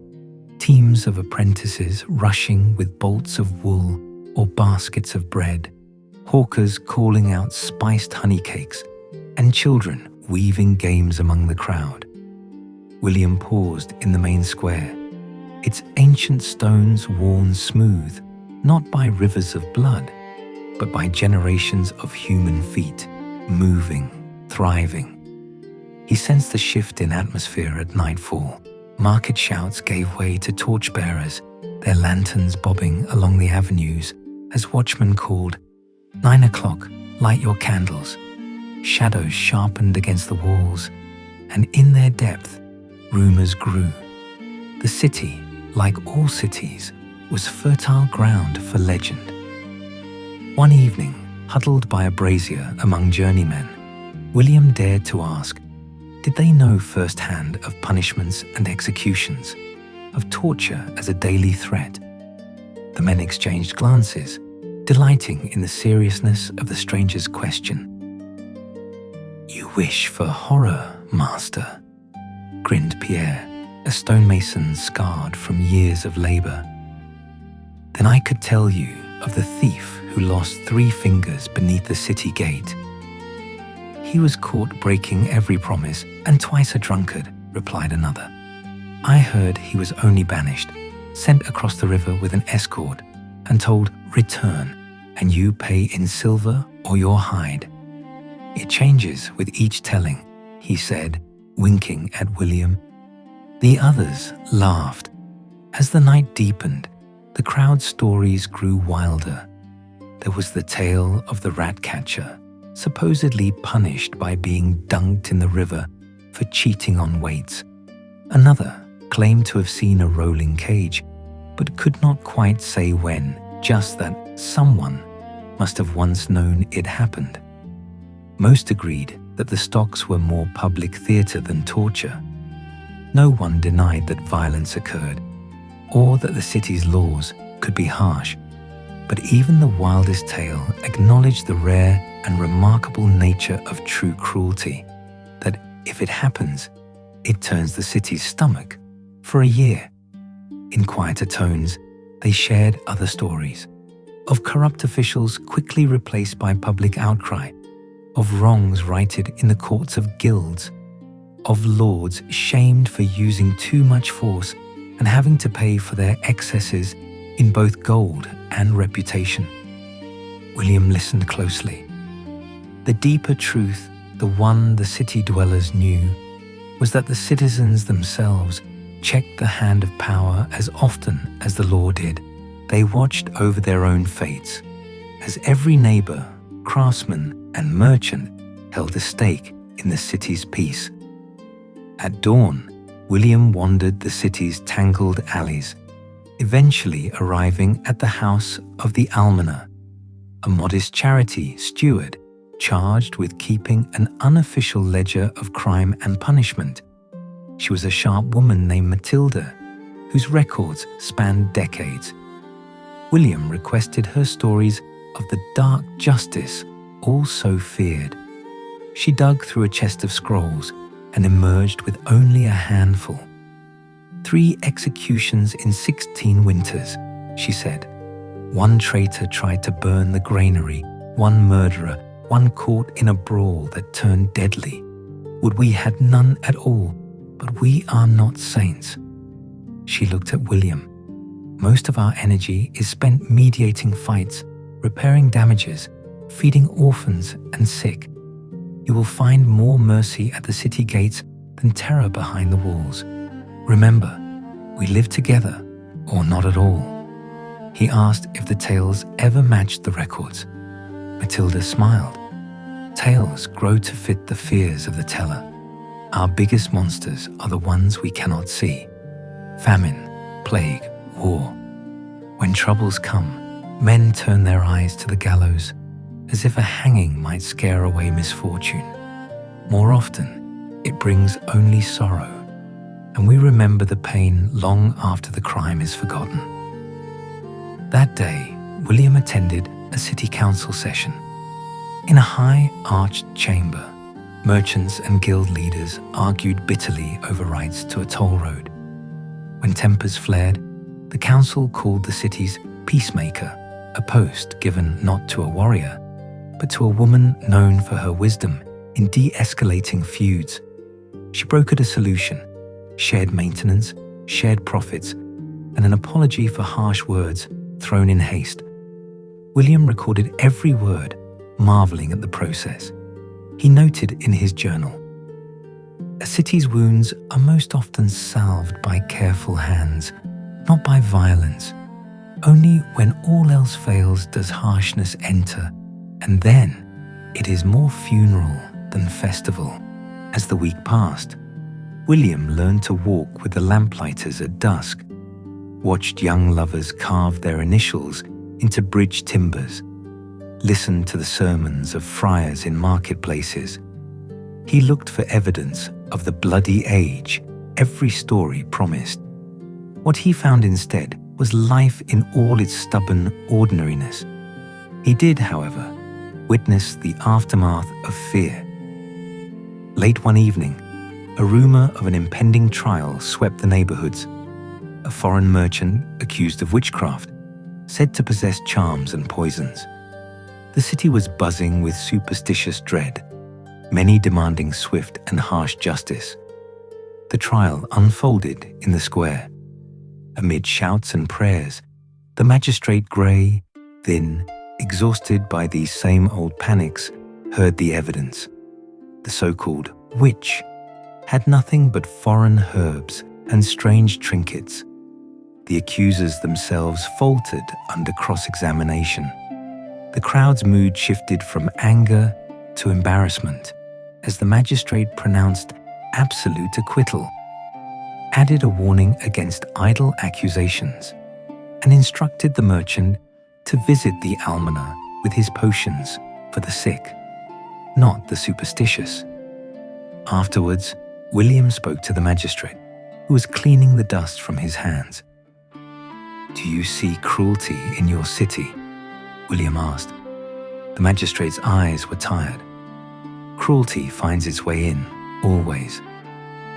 teams of apprentices rushing with bolts of wool or baskets of bread, hawkers calling out spiced honey cakes, and children weaving games among the crowd. William paused in the main square, its ancient stones worn smooth, not by rivers of blood, but by generations of human feet, moving, thriving. He sensed the shift in atmosphere at nightfall. Market shouts gave way to torchbearers, their lanterns bobbing along the avenues as watchmen called, "9 o'clock, light your candles." Shadows sharpened against the walls, and in their depth, rumors grew. The city, like all cities, was fertile ground for legend. One evening, huddled by a brazier among journeymen, William dared to ask, did they know firsthand of punishments and executions, of torture as a daily threat? The men exchanged glances, delighting in the seriousness of the stranger's question. "You wish for horror, master," grinned Pierre, a stonemason scarred from years of labor. "Then I could tell you of the thief who lost 3 fingers beneath the city gate." "He was caught breaking every promise and twice a drunkard," replied another. "I heard he was only banished, sent across the river with an escort, and told, 'Return, and you pay in silver or your hide.' It changes with each telling," he said, winking at William. The others laughed. As the night deepened, the crowd's stories grew wilder. There was the tale of the rat catcher, supposedly punished by being dunked in the river for cheating on weights. Another claimed to have seen a rolling cage, but could not quite say when, just that someone must have once known it happened. Most agreed that the stocks were more public theatre than torture. No one denied that violence occurred, or that the city's laws could be harsh. But even the wildest tale acknowledged the rare and remarkable nature of true cruelty, that if it happens, it turns the city's stomach for a year. In quieter tones, they shared other stories, of corrupt officials quickly replaced by public outcry, of wrongs righted in the courts of guilds, of lords shamed for using too much force and having to pay for their excesses in both gold and reputation. William listened closely. The deeper truth, the one the city dwellers knew, was that the citizens themselves checked the hand of power as often as the law did. They watched over their own fates, as every neighbor, craftsman, and merchant held a stake in the city's peace. At dawn, William wandered the city's tangled alleys, eventually arriving at the house of the almoner, a modest charity steward charged with keeping an unofficial ledger of crime and punishment. She was a sharp woman named Matilda, whose records spanned decades. William requested her stories of the dark justice all so feared. She dug through a chest of scrolls and emerged with only a handful. 3 executions in 16 winters, she said. 1 traitor tried to burn the granary, 1 murderer, 1 caught in a brawl that turned deadly. Would we had none at all, but we are not saints. She looked at William. Most of our energy is spent mediating fights, repairing damages, feeding orphans and sick. You will find more mercy at the city gates than terror behind the walls. Remember, we live together, or not at all. He asked if the tales ever matched the records. Matilda smiled. Tales grow to fit the fears of the teller. Our biggest monsters are the ones we cannot see. Famine, plague, war. When troubles come, Men turn their eyes to the gallows as if a hanging might scare away misfortune. More often, it brings only sorrow, and we remember the pain long after the crime is forgotten. That day, William attended a city council session. In a high, arched chamber, merchants and guild leaders argued bitterly over rights to a toll road. When tempers flared, the council called the city's peacemaker, a post given not to a warrior, but to a woman known for her wisdom in de-escalating feuds. She brokered a solution: shared maintenance, shared profits, and an apology for harsh words thrown in haste. William recorded every word, marveling at the process. He noted in his journal, "A city's wounds are most often salved by careful hands, not by violence. Only when all else fails does harshness enter, and then it is more funeral than festival." As the week passed, William learned to walk with the lamplighters at dusk, watched young lovers carve their initials into bridge timbers, listened to the sermons of friars in marketplaces. He looked for evidence of the bloody age every story promised. What he found instead was life in all its stubborn ordinariness. He did, however, witness the aftermath of fear. Late one evening, a rumor of an impending trial swept the neighborhoods. A foreign merchant accused of witchcraft, said to possess charms and poisons. The city was buzzing with superstitious dread, many demanding swift and harsh justice. The trial unfolded in the square. Amid shouts and prayers, the magistrate, grey, thin, exhausted by these same old panics, heard the evidence. The so-called witch had nothing but foreign herbs and strange trinkets. The accusers themselves faltered under cross-examination. The crowd's mood shifted from anger to embarrassment as the magistrate pronounced absolute acquittal, added a warning against idle accusations, and instructed the merchant to visit the almoner with his potions for the sick, not the superstitious. Afterwards, William spoke to the magistrate, who was cleaning the dust from his hands. "Do you see cruelty in your city?" William asked. The magistrate's eyes were tired. "Cruelty finds its way in, always.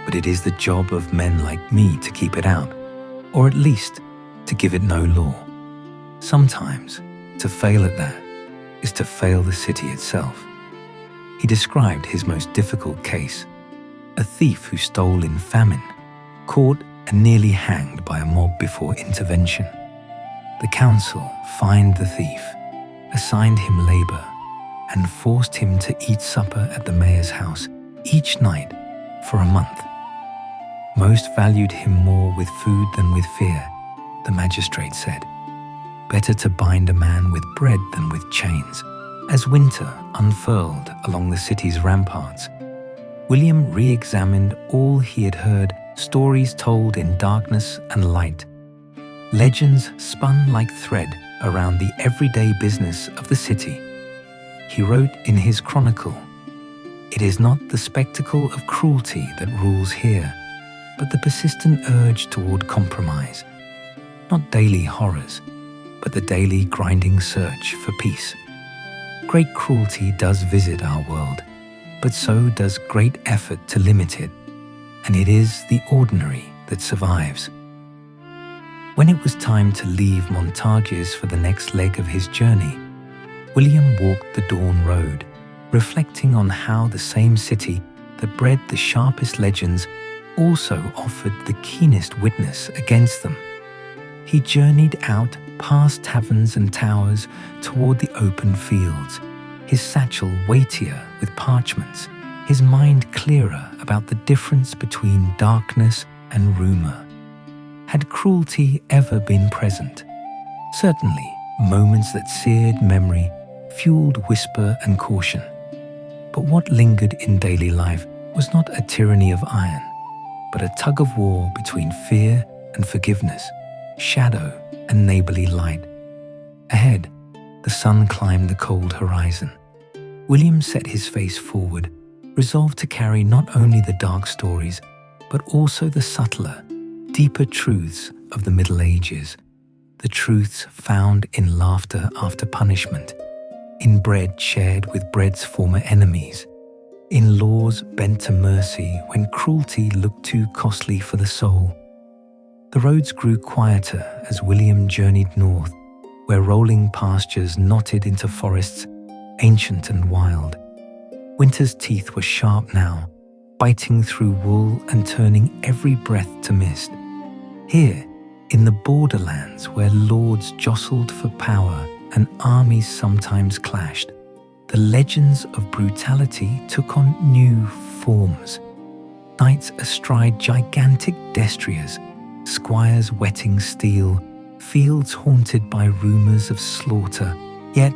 But it is the job of men like me to keep it out, or at least to give it no law. Sometimes, to fail at that is to fail the city itself." He described his most difficult case: a thief who stole in famine, caught and nearly hanged by a mob before intervention. The council fined the thief, assigned him labor, and forced him to eat supper at the mayor's house each night for a month. Most valued him more with food than with fear, the magistrate said. Better to bind a man with bread than with chains. As winter unfurled along the city's ramparts, William re-examined all he had heard, stories told in darkness and light. Legends spun like thread around the everyday business of the city. He wrote in his chronicle, "It is not the spectacle of cruelty that rules here, but the persistent urge toward compromise. Not daily horrors, but the daily grinding search for peace. Great cruelty does visit our world, but so does great effort to limit it, and it is the ordinary that survives." When it was time to leave Montagues for the next leg of his journey, William walked the dawn road, reflecting on how the same city that bred the sharpest legends also offered the keenest witness against them. He journeyed out past taverns and towers toward the open fields, his satchel weightier with parchments, his mind clearer about the difference between darkness and rumor. Had cruelty ever been present? Certainly, moments that seared memory, fueled whisper and caution. But what lingered in daily life was not a tyranny of iron, but a tug of war between fear and forgiveness, shadow and neighborly light. Ahead, the sun climbed the cold horizon. William set his face forward, resolved to carry not only the dark stories, but also the subtler, deeper truths of the Middle Ages, the truths found in laughter after punishment, in bread shared with bread's former enemies, in laws bent to mercy when cruelty looked too costly for the soul. The roads grew quieter as William journeyed north, where rolling pastures knotted into forests, ancient and wild. Winter's teeth were sharp now, biting through wool and turning every breath to mist. Here, in the borderlands where lords jostled for power and armies sometimes clashed, the legends of brutality took on new forms. Knights astride gigantic destriers, squires whetting steel, fields haunted by rumors of slaughter. Yet,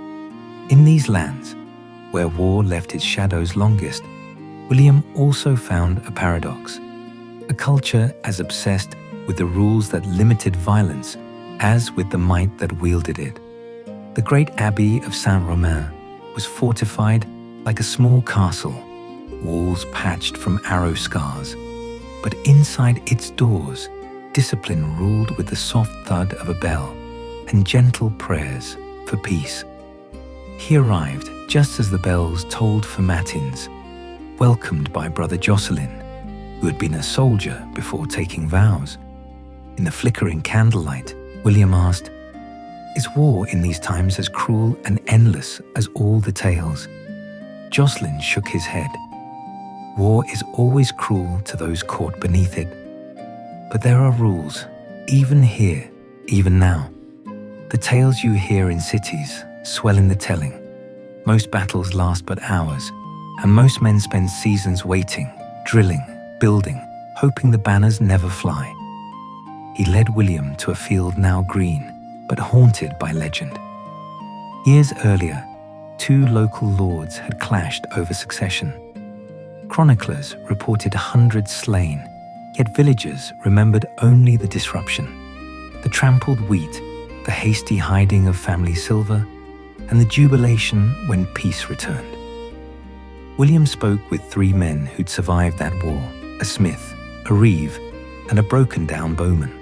in these lands, where war left its shadows longest, William also found a paradox, a culture as obsessed with the rules that limited violence as with the might that wielded it. The great abbey of Saint-Romain was fortified like a small castle, walls patched from arrow scars. But inside its doors, discipline ruled with the soft thud of a bell and gentle prayers for peace. He arrived just as the bells tolled for matins, welcomed by Brother Jocelyn, who had been a soldier before taking vows. In the flickering candlelight, William asked, "Is war in these times as cruel and endless as all the tales?" Jocelyn shook his head. War is always cruel to those caught beneath it. But there are rules, even here, even now. The tales you hear in cities swell in the telling. Most battles last but hours, and most men spend seasons waiting, drilling, building, hoping the banners never fly. He led William to a field now green, but haunted by legend. Years earlier, two local lords had clashed over succession. Chroniclers reported hundreds slain, yet villagers remembered only the disruption, the trampled wheat, the hasty hiding of family silver, and the jubilation when peace returned. William spoke with three men who'd survived that war, a smith, a reeve, and a broken-down bowman.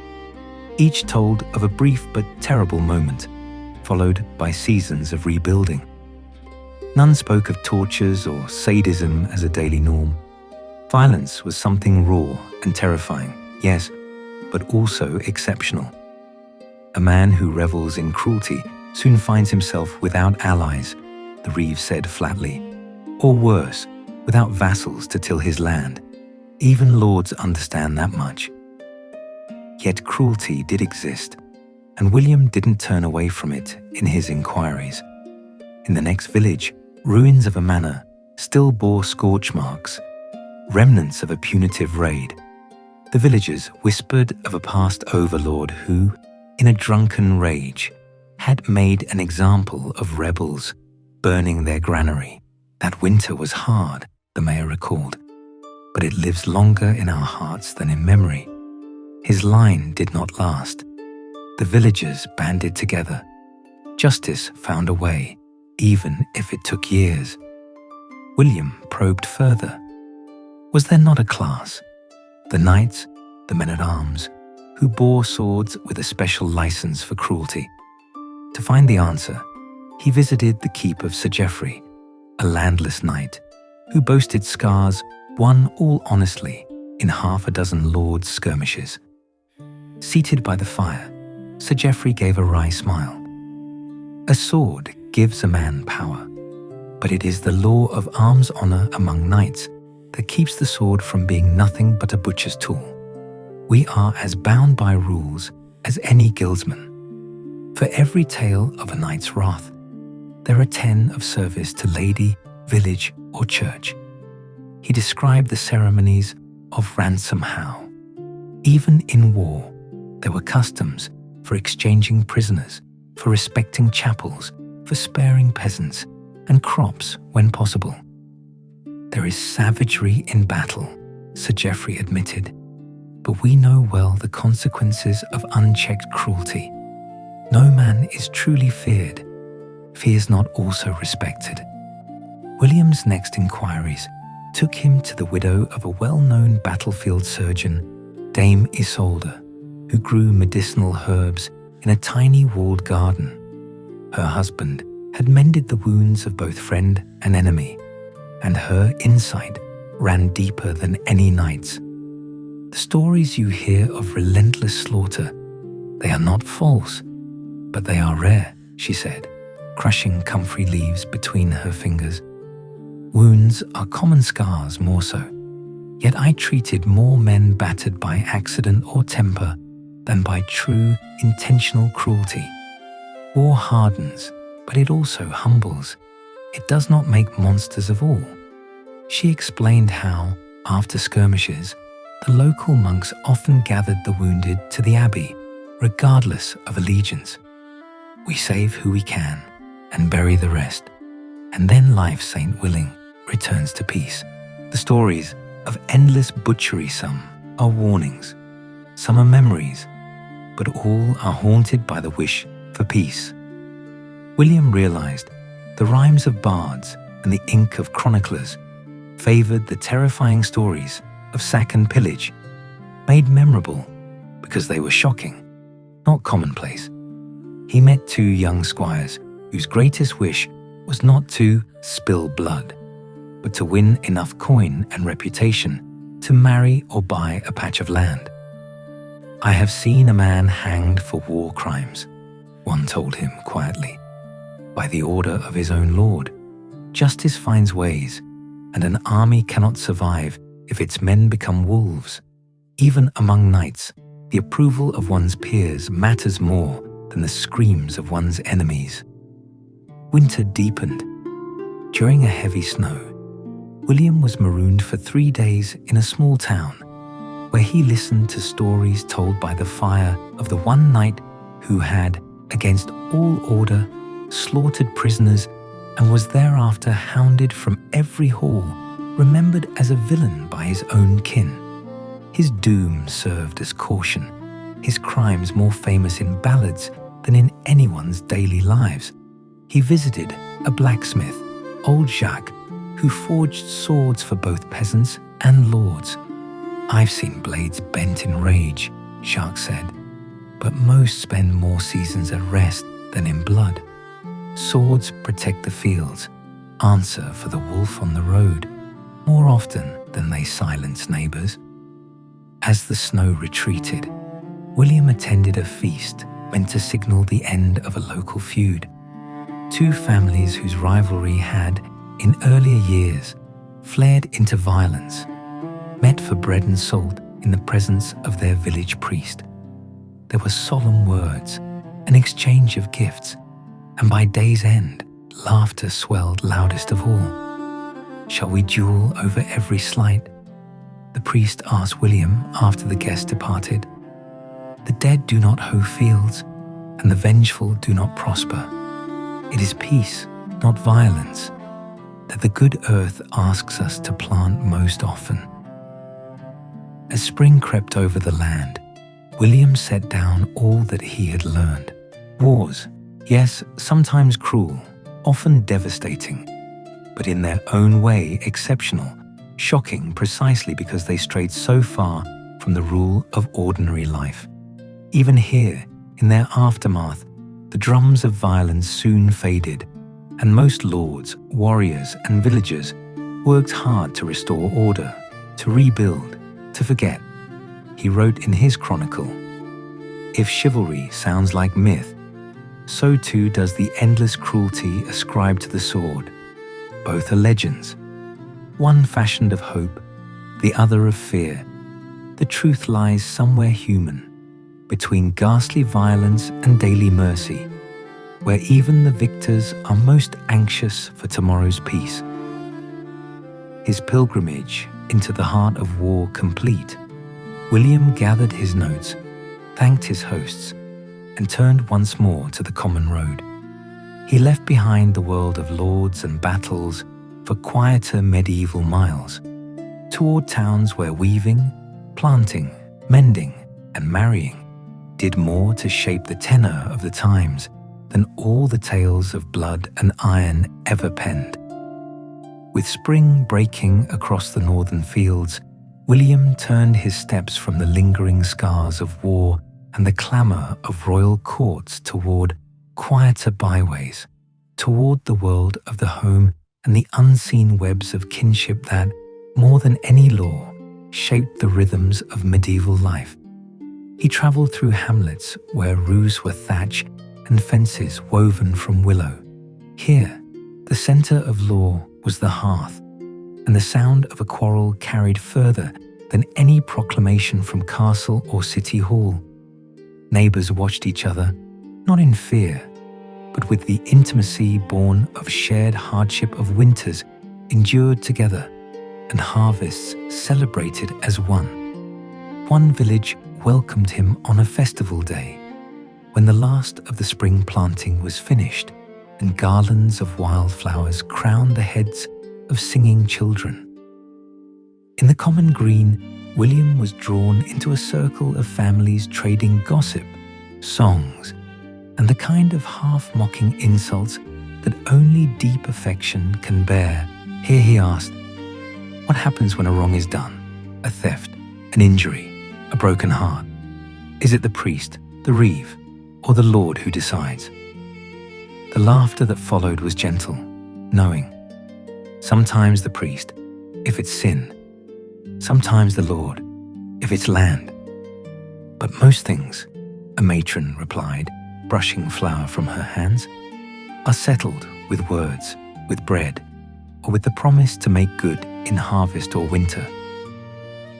Each told of a brief but terrible moment, followed by seasons of rebuilding. None spoke of tortures or sadism as a daily norm. Violence was something raw and terrifying, yes, but also exceptional. A man who revels in cruelty soon finds himself without allies, the reeve said flatly, or worse, without vassals to till his land. Even lords understand that much. Yet cruelty did exist, and William didn't turn away from it in his inquiries. In the next village, ruins of a manor still bore scorch marks, remnants of a punitive raid. The villagers whispered of a past overlord who, in a drunken rage, had made an example of rebels, burning their granary. That winter was hard, the mayor recalled, but it lives longer in our hearts than in memory. His line did not last. The villagers banded together. Justice found a way, even if it took years. William probed further. Was there not a class, the knights, the men-at-arms, who bore swords with a special license for cruelty? To find the answer, he visited the keep of Sir Geoffrey, a landless knight, who boasted scars won all honestly in half a dozen lords' skirmishes. Seated by the fire, Sir Geoffrey gave a wry smile. A sword gives a man power, but it is the law of arms honor among knights that keeps the sword from being nothing but a butcher's tool. We are as bound by rules as any guildsman. For every tale of a knight's wrath, there are 10 of service to lady, village, or church. He described the ceremonies of ransom how. Even in war, there were customs for exchanging prisoners, for respecting chapels, for sparing peasants, and crops when possible. There is savagery in battle, Sir Geoffrey admitted, but we know well the consequences of unchecked cruelty. No man is truly feared if he is not also respected. William's next inquiries took him to the widow of a well-known battlefield surgeon, Dame Isolde, who grew medicinal herbs in a tiny walled garden. Her husband had mended the wounds of both friend and enemy, and her insight ran deeper than any knight's. The stories you hear of relentless slaughter, they are not false, but they are rare, she said, crushing comfrey leaves between her fingers. Wounds are common scars more so, yet I treated more men battered by accident or temper than by true, intentional cruelty. War hardens, but it also humbles. It does not make monsters of all. She explained how, after skirmishes, the local monks often gathered the wounded to the abbey, regardless of allegiance. We save who we can and bury the rest, and then life, saint willing, returns to peace. The stories of endless butchery, some are warnings, some are memories, but all are haunted by the wish for peace. William realized the rhymes of bards and the ink of chroniclers favored the terrifying stories of sack and pillage, made memorable because they were shocking, not commonplace. He met two young squires whose greatest wish was not to spill blood, but to win enough coin and reputation to marry or buy a patch of land. I have seen a man hanged for war crimes, one told him quietly. By the order of his own lord, justice finds ways, and an army cannot survive if its men become wolves. Even among knights, the approval of one's peers matters more than the screams of one's enemies. Winter deepened. During a heavy snow, William was marooned for 3 days in a small town, where he listened to stories told by the fire of the one knight who had, against all order, slaughtered prisoners and was thereafter hounded from every hall, remembered as a villain by his own kin. His doom served as caution, his crimes more famous in ballads than in anyone's daily lives. He visited a blacksmith, old Jacques, who forged swords for both peasants and lords. I've seen blades bent in rage, Jacques said, but most spend more seasons at rest than in blood. Swords protect the fields, answer for the wolf on the road, more often than they silence neighbors. As the snow retreated, William attended a feast meant to signal the end of a local feud. Two families whose rivalry had, in earlier years, flared into violence, met for bread and salt in the presence of their village priest. There were solemn words, an exchange of gifts, and by day's end, laughter swelled loudest of all. Shall we duel over every slight? The priest asked William after the guest departed. The dead do not hoe fields, and the vengeful do not prosper. It is peace, not violence, that the good earth asks us to plant most often. As spring crept over the land, William set down all that he had learned. Wars, yes, sometimes cruel, often devastating, but in their own way exceptional, shocking precisely because they strayed so far from the rule of ordinary life. Even here, in their aftermath, the drums of violence soon faded, and most lords, warriors, and villagers worked hard to restore order, to rebuild, to forget. He wrote in his chronicle, "If chivalry sounds like myth, so too does the endless cruelty ascribed to the sword. Both are legends, one fashioned of hope, the other of fear. The truth lies somewhere human, between ghastly violence and daily mercy, where even the victors are most anxious for tomorrow's peace." His pilgrimage into the heart of war complete, William gathered his notes, thanked his hosts, and turned once more to the common road. He left behind the world of lords and battles for quieter medieval miles, toward towns where weaving, planting, mending, and marrying did more to shape the tenor of the times than all the tales of blood and iron ever penned. With spring breaking across the northern fields, William turned his steps from the lingering scars of war and the clamour of royal courts toward quieter byways, toward the world of the home and the unseen webs of kinship that, more than any law, shaped the rhythms of medieval life. He travelled through hamlets where roofs were thatch and fences woven from willow. Here, the centre of law was the hearth, and the sound of a quarrel carried further than any proclamation from castle or city hall. Neighbours watched each other, not in fear, but with the intimacy born of shared hardship of winters endured together and harvests celebrated as one. One village welcomed him on a festival day, when the last of the spring planting was finished and garlands of wildflowers crowned the heads of singing children. In the common green, William was drawn into a circle of families trading gossip, songs, and the kind of half-mocking insults that only deep affection can bear. Here he asked, "What happens when a wrong is done? A theft, an injury, a broken heart? Is it the priest, the reeve, or the Lord who decides?" The laughter that followed was gentle, knowing. Sometimes the priest, if it's sin. Sometimes the Lord, if it's land. But most things, a matron replied, brushing flour from her hands, are settled with words, with bread, or with the promise to make good in harvest or winter.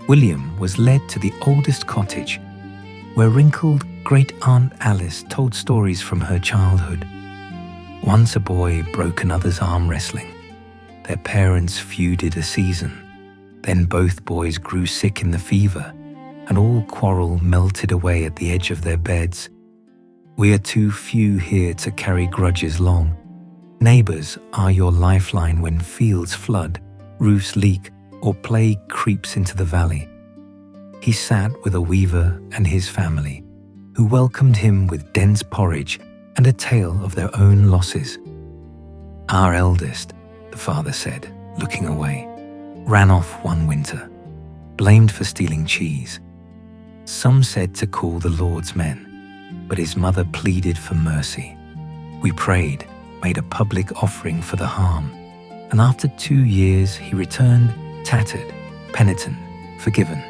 William was led to the oldest cottage, where wrinkled great-aunt Alice told stories from her childhood. Once a boy broke another's arm wrestling. Their parents feuded a season. Then both boys grew sick in the fever, and all quarrel melted away at the edge of their beds. We are too few here to carry grudges long. Neighbours are your lifeline when fields flood, roofs leak, or plague creeps into the valley. He sat with a weaver and his family, who welcomed him with dense porridge and a tale of their own losses. "Our eldest," the father said, looking away, "ran off one winter, blamed for stealing cheese. Some said to call the Lord's men, but his mother pleaded for mercy. We prayed, made a public offering for the harm, and after 2 years he returned tattered, penitent, forgiven."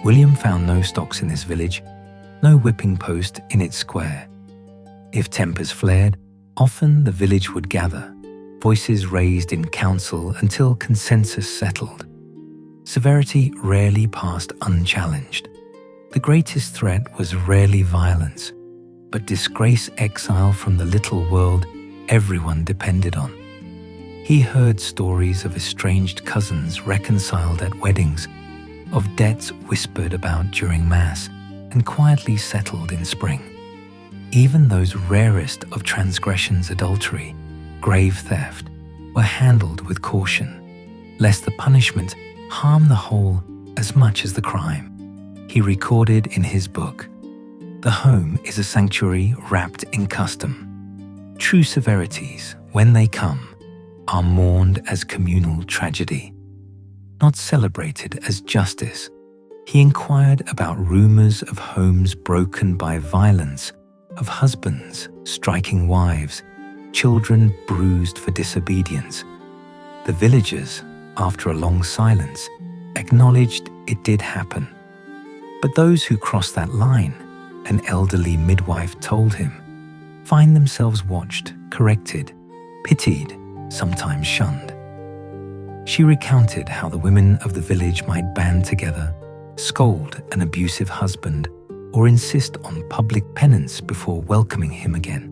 William found no stocks in this village, no whipping post in its square. If tempers flared, often the village would gather, voices raised in council until consensus settled. Severity rarely passed unchallenged. The greatest threat was rarely violence, but disgrace, exile from the little world everyone depended on. He heard stories of estranged cousins reconciled at weddings, of debts whispered about during Mass and quietly settled in spring. Even those rarest of transgressions, adultery, grave theft, were handled with caution, lest the punishment harm the whole as much as the crime. He recorded in his book, "The home is a sanctuary wrapped in custom. True severities, when they come, are mourned as communal tragedy, not celebrated as justice." He inquired about rumors of homes broken by violence, of husbands striking wives, children bruised for disobedience. The villagers, after a long silence, acknowledged it did happen. But those who crossed that line, an elderly midwife told him, find themselves watched, corrected, pitied, sometimes shunned. She recounted how the women of the village might band together, scold an abusive husband, or insist on public penance before welcoming him again.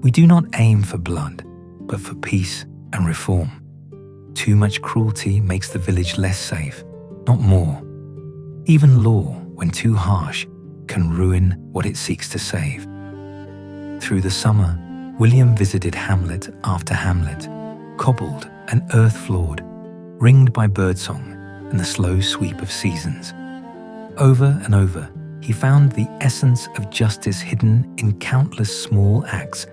We do not aim for blood, but for peace and reform. Too much cruelty makes the village less safe, not more. Even law, when too harsh, can ruin what it seeks to save. Through the summer, William visited hamlet after hamlet, cobbled and earth-floored, ringed by birdsong and the slow sweep of seasons. Over and over, he found the essence of justice hidden in countless small acts,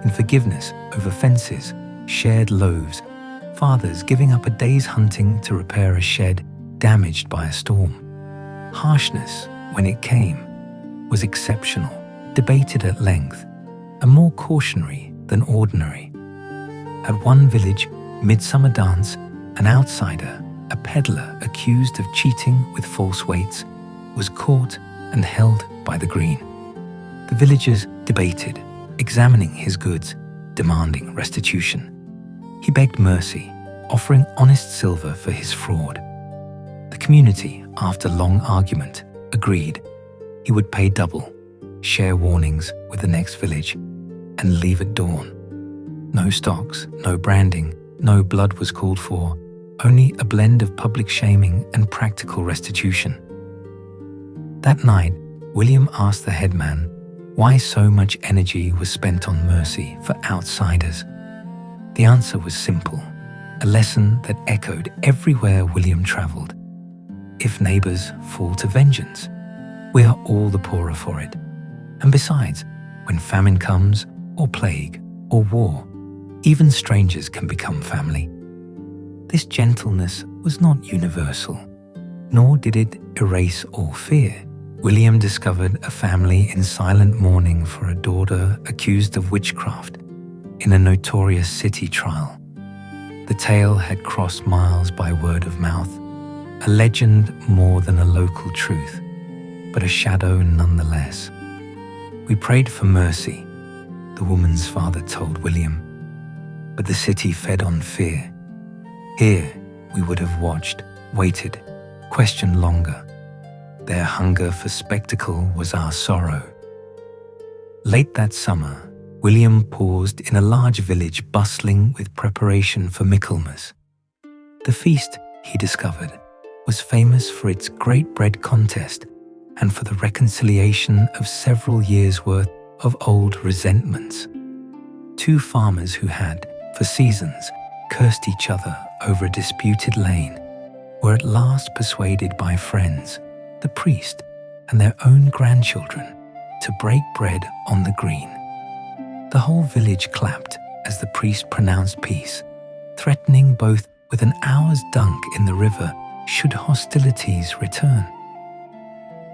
in forgiveness over fences, shared loaves, fathers giving up a day's hunting to repair a shed damaged by a storm. Harshness, when it came, was exceptional, debated at length, and more cautionary than ordinary. At one village midsummer dance, an outsider, a peddler accused of cheating with false weights, was caught and held by the green. The villagers debated, examining his goods, demanding restitution. He begged mercy, offering honest silver for his fraud. The community, after long argument, agreed he would pay double, share warnings with the next village, and leave at dawn. No stocks, no branding, no blood was called for, only a blend of public shaming and practical restitution. That night, William asked the headman why so much energy was spent on mercy for outsiders. The answer was simple, a lesson that echoed everywhere William traveled. If neighbors fall to vengeance, we are all the poorer for it. And besides, when famine comes, or plague, or war, even strangers can become family. This gentleness was not universal, nor did it erase all fear. William discovered a family in silent mourning for a daughter accused of witchcraft in a notorious city trial. The tale had crossed miles by word of mouth, a legend more than a local truth, but a shadow nonetheless. We prayed for mercy, the woman's father told William, but the city fed on fear. Here we would have watched, waited, questioned longer. Their hunger for spectacle was our sorrow. Late that summer, William paused in a large village bustling with preparation for Michaelmas. The feast, he discovered, was famous for its great bread contest and for the reconciliation of several years' worth of old resentments. Two farmers who had, for seasons, cursed each other over a disputed lane were at last persuaded by friends, the priest, and their own grandchildren to break bread on the green. The whole village clapped as the priest pronounced peace, threatening both with an hour's dunk in the river should hostilities return.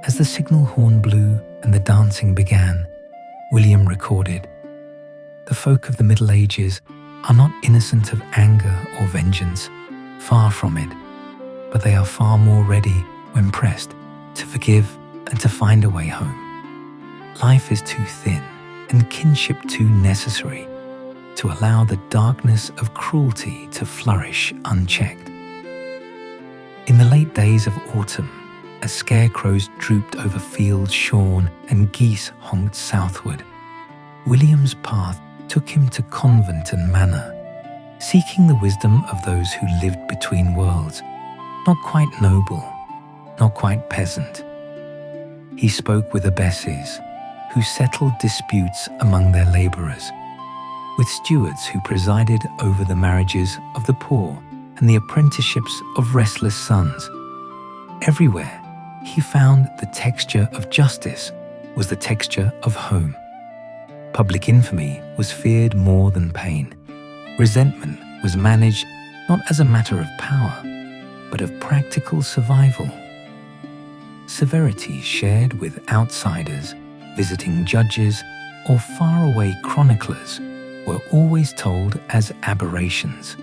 As the signal horn blew and the dancing began, William recorded, "The folk of the Middle Ages are not innocent of anger or vengeance, far from it, but they are far more ready, when pressed, to forgive and to find a way home. Life is too thin and kinship too necessary to allow the darkness of cruelty to flourish unchecked." In the late days of autumn, as scarecrows drooped over fields shorn and geese honked southward, William's path took him to convent and manor, seeking the wisdom of those who lived between worlds, not quite noble, not quite peasant. He spoke with abbesses, who settled disputes among their labourers, with stewards who presided over the marriages of the poor and the apprenticeships of restless sons. Everywhere, he found the texture of justice was the texture of home. Public infamy was feared more than pain. Resentment was managed not as a matter of power, but of practical survival. Severity shared with outsiders, visiting judges, or faraway chroniclers were always told as aberrations,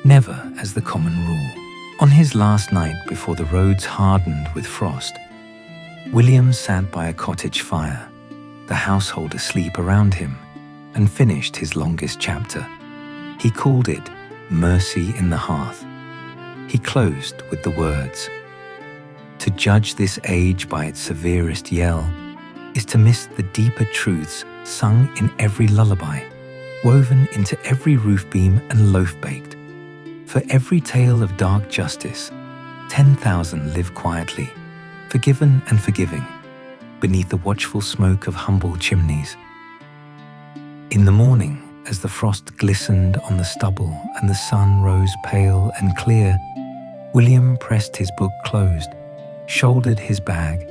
never as the common rule. On his last night before the roads hardened with frost, William sat by a cottage fire, the household asleep around him, and finished his longest chapter. He called it Mercy in the Hearth. He closed with the words, "To judge this age by its severest yell is to miss the deeper truths sung in every lullaby, woven into every roof beam and loaf baked. For every tale of dark justice, 10,000 live quietly, forgiven and forgiving, beneath the watchful smoke of humble chimneys." In the morning, as the frost glistened on the stubble and the sun rose pale and clear, William pressed his book closed, shouldered his bag,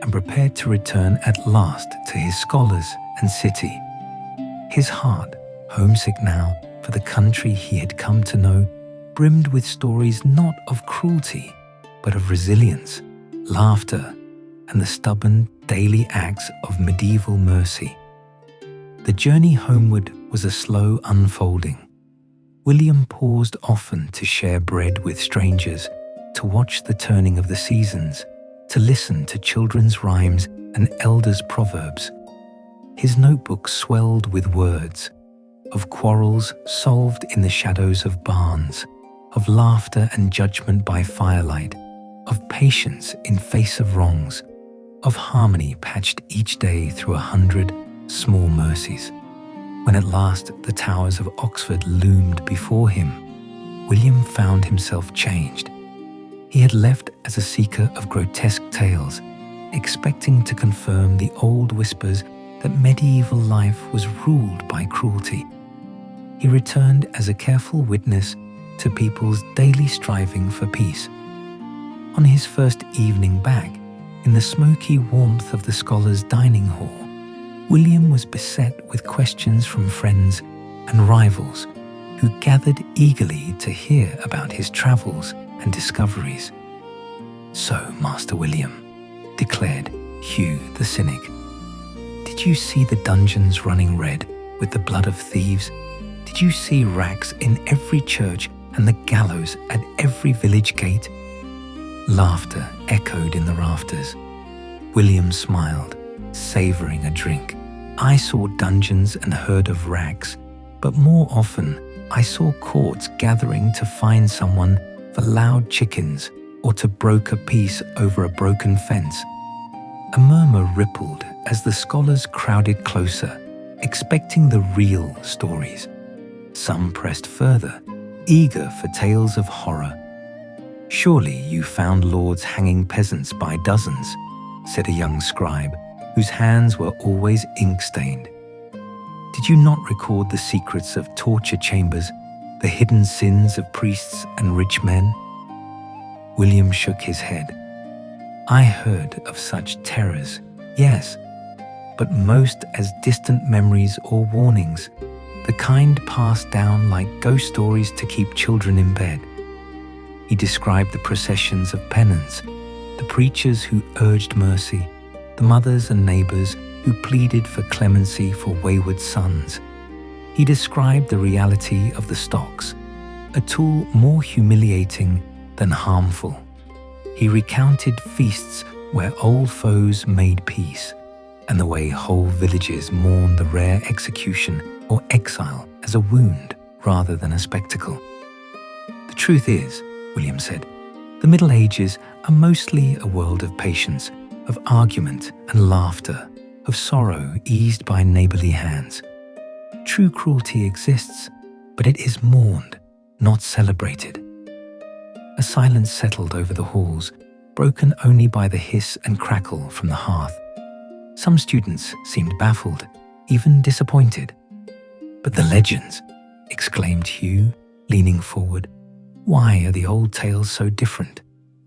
and prepared to return at last to his scholars and city. His heart, homesick now for the country he had come to know, brimmed with stories not of cruelty, but of resilience, laughter, and the stubborn daily acts of medieval mercy. The journey homeward was a slow unfolding. William paused often to share bread with strangers, to watch the turning of the seasons, to listen to children's rhymes and elders' proverbs. His notebook swelled with words, of quarrels solved in the shadows of barns, of laughter and judgment by firelight, of patience in face of wrongs, of harmony patched each day through 100 small mercies. When at last the towers of Oxford loomed before him, William found himself changed. He had left as a seeker of grotesque tales, expecting to confirm the old whispers that medieval life was ruled by cruelty. He returned as a careful witness to people's daily striving for peace. On his first evening back, in the smoky warmth of the scholars' dining hall, William was beset with questions from friends and rivals who gathered eagerly to hear about his travels and discoveries. "So, Master William," declared Hugh the cynic, "did you see the dungeons running red with the blood of thieves? Did you see racks in every church and the gallows at every village gate?" Laughter echoed in the rafters. William smiled, savouring a drink. "I saw dungeons and heard of racks, but more often I saw courts gathering to find someone for loud chickens or to broker peace over a broken fence." A murmur rippled as the scholars crowded closer, expecting the real stories. Some pressed further, eager for tales of horror. "Surely you found lords hanging peasants by dozens," said a young scribe, whose hands were always ink-stained. "Did you not record the secrets of torture chambers, the hidden sins of priests and rich men?" William shook his head. "I heard of such terrors, yes, but most as distant memories or warnings, the kind passed down like ghost stories to keep children in bed." He described the processions of penance, the preachers who urged mercy, the mothers and neighbors who pleaded for clemency for wayward sons. He described the reality of the stocks, a tool more humiliating than harmful. He recounted feasts where old foes made peace, and the way whole villages mourned the rare execution or exile as a wound rather than a spectacle. "The truth is," William said, "the Middle Ages are mostly a world of patience, of argument and laughter, of sorrow eased by neighborly hands. True cruelty exists, but it is mourned, not celebrated." A silence settled over the halls, broken only by the hiss and crackle from the hearth. Some students seemed baffled, even disappointed. "But the legends," exclaimed Hugh, leaning forward. "Why are the old tales so different?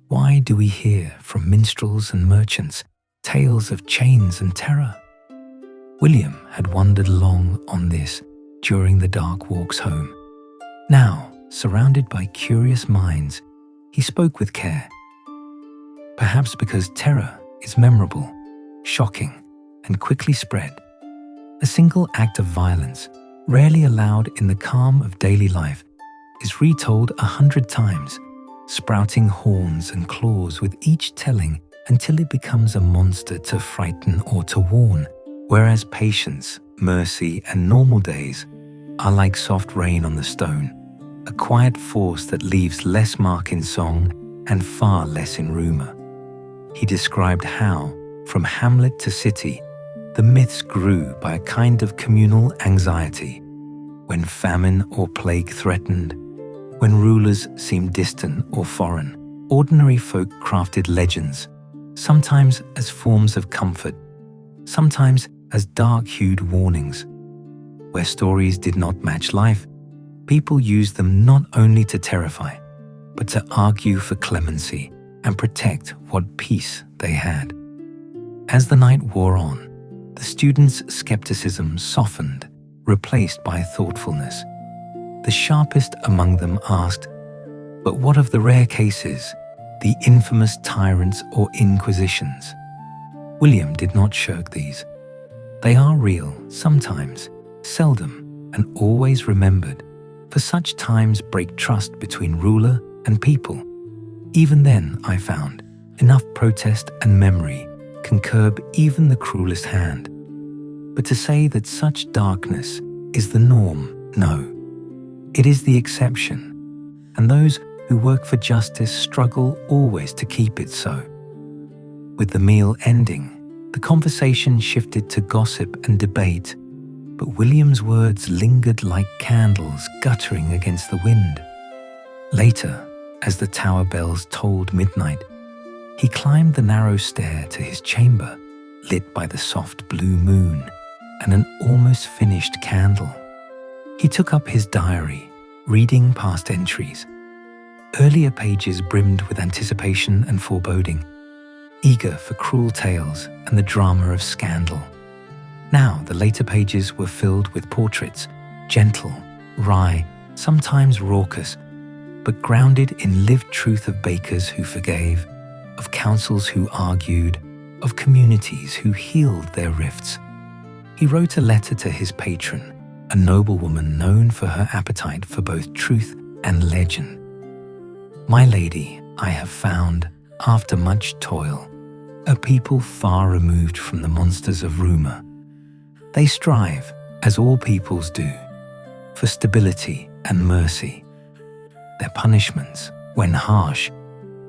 Why do we hear from minstrels and merchants tales of chains and terror?" William had wondered long on this during the dark walks home. Now, surrounded by curious minds, he spoke with care. Perhaps because terror is memorable, shocking, and quickly spread. A single act of violence, rarely allowed in the calm of daily life, is retold 100 times, sprouting horns and claws with each telling until it becomes a monster to frighten or to warn, whereas patience, mercy, and normal days are like soft rain on the stone, a quiet force that leaves less mark in song and far less in rumor. He described how, from hamlet to city, the myths grew by a kind of communal anxiety. When famine or plague threatened, when rulers seemed distant or foreign, ordinary folk crafted legends, sometimes as forms of comfort, sometimes as dark-hued warnings. Where stories did not match life, people used them not only to terrify, but to argue for clemency and protect what peace they had. As the night wore on, the students' skepticism softened, replaced by thoughtfulness. The sharpest among them asked, "But what of the rare cases, the infamous tyrants or inquisitions?" William did not shirk these. They are real, sometimes, seldom, and always remembered, for such times break trust between ruler and people. Even then, I found, enough protest and memory can curb even the cruelest hand. But to say that such darkness is the norm, no. It is the exception, and those who work for justice struggle always to keep it so. With the meal ending, the conversation shifted to gossip and debate, but William's words lingered like candles guttering against the wind. Later, as the tower bells tolled midnight, he climbed the narrow stair to his chamber, lit by the soft blue moon and an almost finished candle. He took up his diary, reading past entries. Earlier pages brimmed with anticipation and foreboding, eager for cruel tales and the drama of scandal. Now the later pages were filled with portraits, gentle, wry, sometimes raucous, but grounded in lived truth of bakers who forgave, of councils who argued, of communities who healed their rifts. He wrote a letter to his patron, a noblewoman known for her appetite for both truth and legend. "My lady, I have found, after much toil, a people far removed from the monsters of rumor. They strive, as all peoples do, for stability and mercy. Their punishments, when harsh,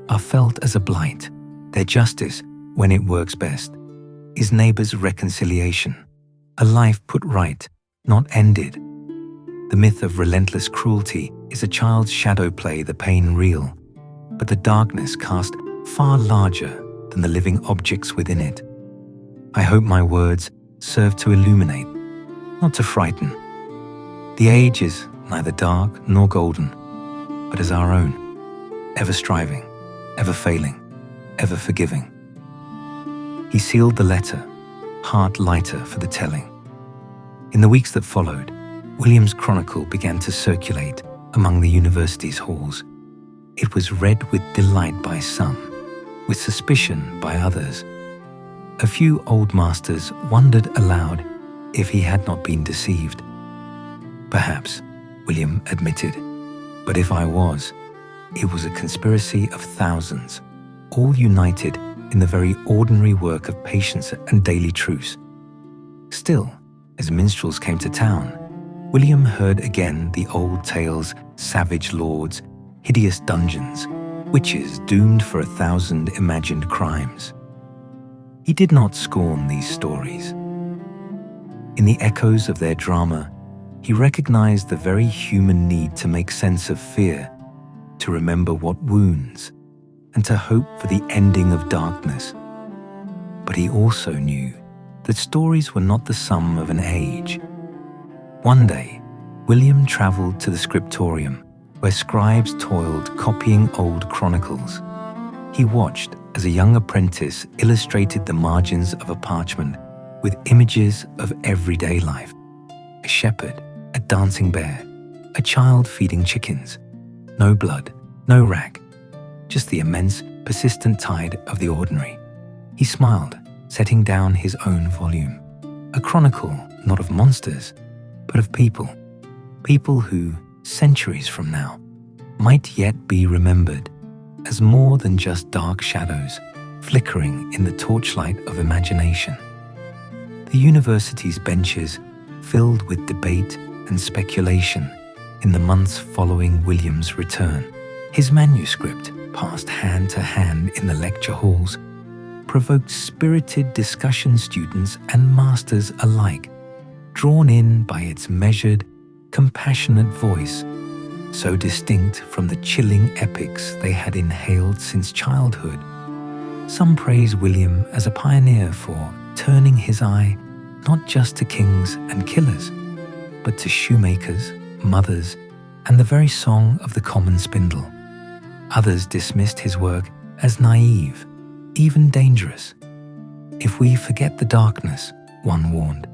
are felt as a blight. Their justice, when it works best, is neighbors' reconciliation, a life put right, not ended. The myth of relentless cruelty is a child's shadow play, the pain real, but the darkness cast far larger than the living objects within it. I hope my words serve to illuminate, not to frighten. The age is neither dark nor golden, but as our own, ever striving, ever failing, ever forgiving." He sealed the letter, heart lighter for the telling. In the weeks that followed, William's chronicle began to circulate among the university's halls. It was read with delight by some, with suspicion by others. A few old masters wondered aloud if he had not been deceived. "Perhaps," William admitted, "but if I was, it was a conspiracy of thousands, all united in the very ordinary work of patience and daily truce." Still, as minstrels came to town, William heard again the old tales, savage lords, hideous dungeons, witches doomed for 1,000 imagined crimes. He did not scorn these stories. In the echoes of their drama, he recognized the very human need to make sense of fear, to remember what wounds, and to hope for the ending of darkness. But he also knew that stories were not the sum of an age. One day, William traveled to the scriptorium, where scribes toiled copying old chronicles. He watched as a young apprentice illustrated the margins of a parchment with images of everyday life. A shepherd, a dancing bear, a child feeding chickens. No blood, no rag, just the immense, persistent tide of the ordinary. He smiled, setting down his own volume. A chronicle not of monsters, but of people. People who, centuries from now, might yet be remembered as more than just dark shadows flickering in the torchlight of imagination. The university's benches filled with debate and speculation in the months following William's return. His manuscript, passed hand to hand in the lecture halls, provoked spirited discussion, students and masters alike, drawn in by its measured, compassionate voice, so distinct from the chilling epics they had inhaled since childhood. Some praise William as a pioneer for turning his eye not just to kings and killers, but to shoemakers, mothers, and the very song of the common spindle. Others dismissed his work as naive, even dangerous. If we forget the darkness, one warned,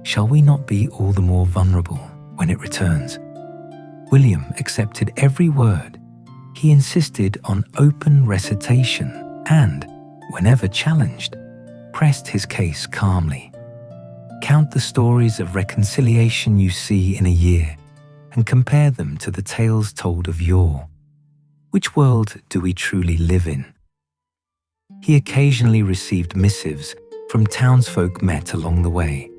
shall we not be all the more vulnerable when it returns? William accepted every word. He insisted on open recitation and, whenever challenged, pressed his case calmly. Count the stories of reconciliation you see in a year and compare them to the tales told of yore. Which world do we truly live in? He occasionally received missives from townsfolk met along the way.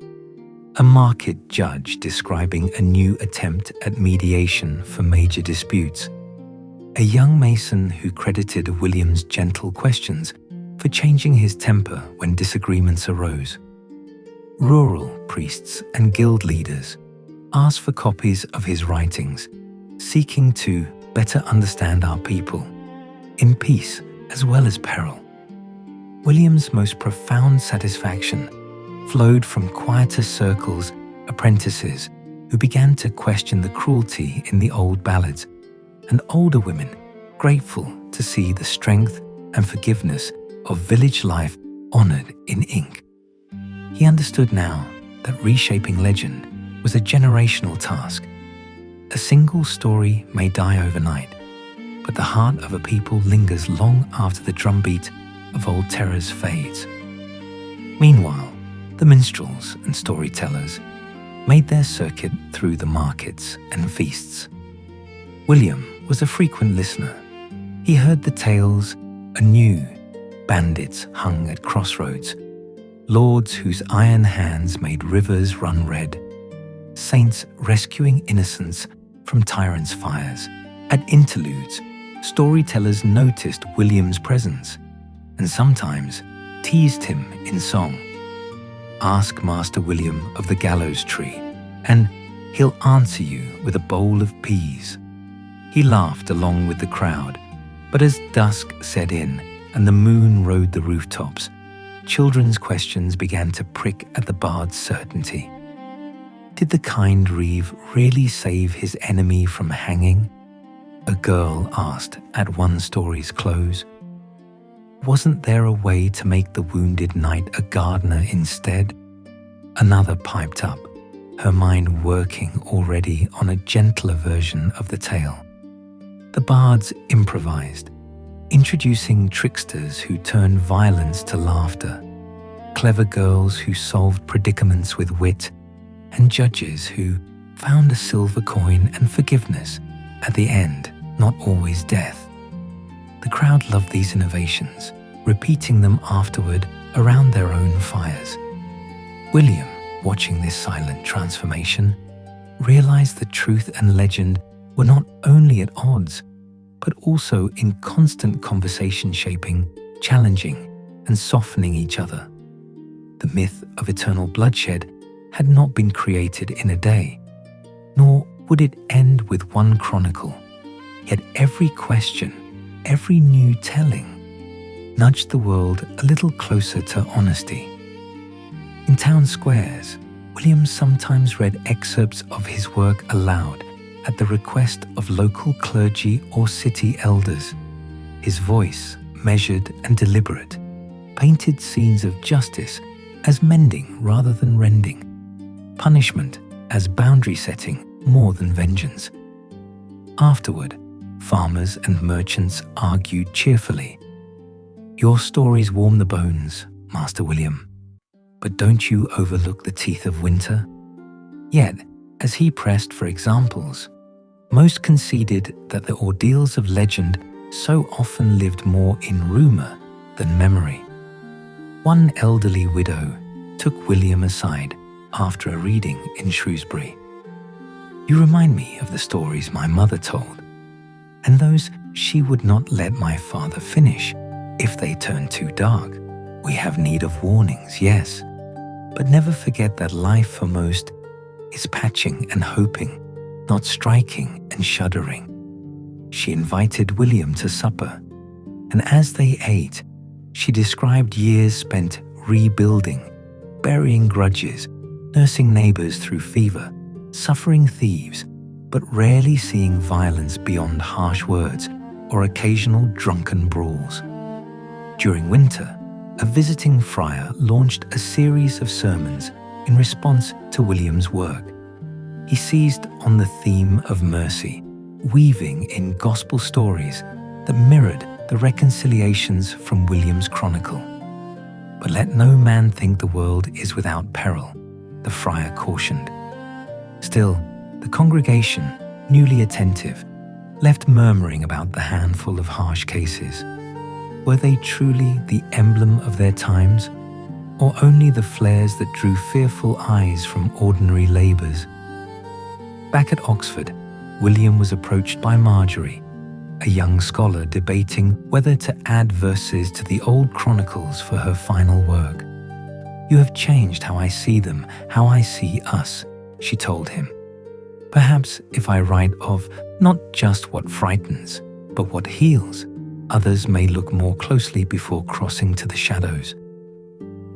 A market judge describing a new attempt at mediation for major disputes. A young mason who credited William's gentle questions for changing his temper when disagreements arose. Rural priests and guild leaders asked for copies of his writings, seeking to better understand our people, in peace as well as peril. William's most profound satisfaction flowed from quieter circles, apprentices who began to question the cruelty in the old ballads, and older women grateful to see the strength and forgiveness of village life honored in ink. He understood now that reshaping legend was a generational task. A single story may die overnight, but the heart of a people lingers long after the drumbeat of old terrors fades. Meanwhile, the minstrels and storytellers made their circuit through the markets and feasts. William was a frequent listener. He heard the tales anew: bandits hung at crossroads, lords whose iron hands made rivers run red, saints rescuing innocents from tyrants' fires. At interludes, storytellers noticed William's presence and sometimes teased him in song. Ask Master William of the gallows tree, and he'll answer you with a bowl of peas. He laughed along with the crowd, but as dusk set in and the moon rode the rooftops, children's questions began to prick at the bard's certainty. Did the kind reeve really save his enemy from hanging? A girl asked at one story's close. Wasn't there a way to make the wounded knight a gardener instead? Another piped up, her mind working already on a gentler version of the tale. The bards improvised, introducing tricksters who turned violence to laughter, clever girls who solved predicaments with wit, and judges who found a silver coin and forgiveness at the end, not always death. The crowd loved these innovations, repeating them afterward around their own fires. William, watching this silent transformation, realized that truth and legend were not only at odds, but also in constant conversation shaping, challenging, and softening each other. The myth of eternal bloodshed had not been created in a day, nor would it end with one chronicle. Yet every question, every new telling, nudged the world a little closer to honesty. In town squares, William sometimes read excerpts of his work aloud at the request of local clergy or city elders. His voice, measured and deliberate, painted scenes of justice as mending rather than rending, punishment as boundary setting more than vengeance. Afterward, farmers and merchants argued cheerfully. Your stories warm the bones, Master William, but don't you overlook the teeth of winter? Yet, as he pressed for examples, most conceded that the ordeals of legend so often lived more in rumor than memory. One elderly widow took William aside after a reading in Shrewsbury. You remind me of the stories my mother told, and those she would not let my father finish if they turned too dark. We have need of warnings, yes, but never forget that life for most is patching and hoping, not striking and shuddering. She invited William to supper, and as they ate, she described years spent rebuilding, burying grudges, nursing neighbors through fever, suffering thieves, but rarely seeing violence beyond harsh words or occasional drunken brawls. During winter, a visiting friar launched a series of sermons in response to William's work. He seized on the theme of mercy, weaving in gospel stories that mirrored the reconciliations from William's chronicle. "But let no man think the world is without peril," the friar cautioned. Still, the congregation, newly attentive, left murmuring about the handful of harsh cases. Were they truly the emblem of their times, or only the flares that drew fearful eyes from ordinary labours? Back at Oxford, William was approached by Marjorie, a young scholar debating whether to add verses to the old chronicles for her final work. "You have changed how I see them, how I see us," she told him. "Perhaps if I write of not just what frightens, but what heals, others may look more closely before crossing to the shadows."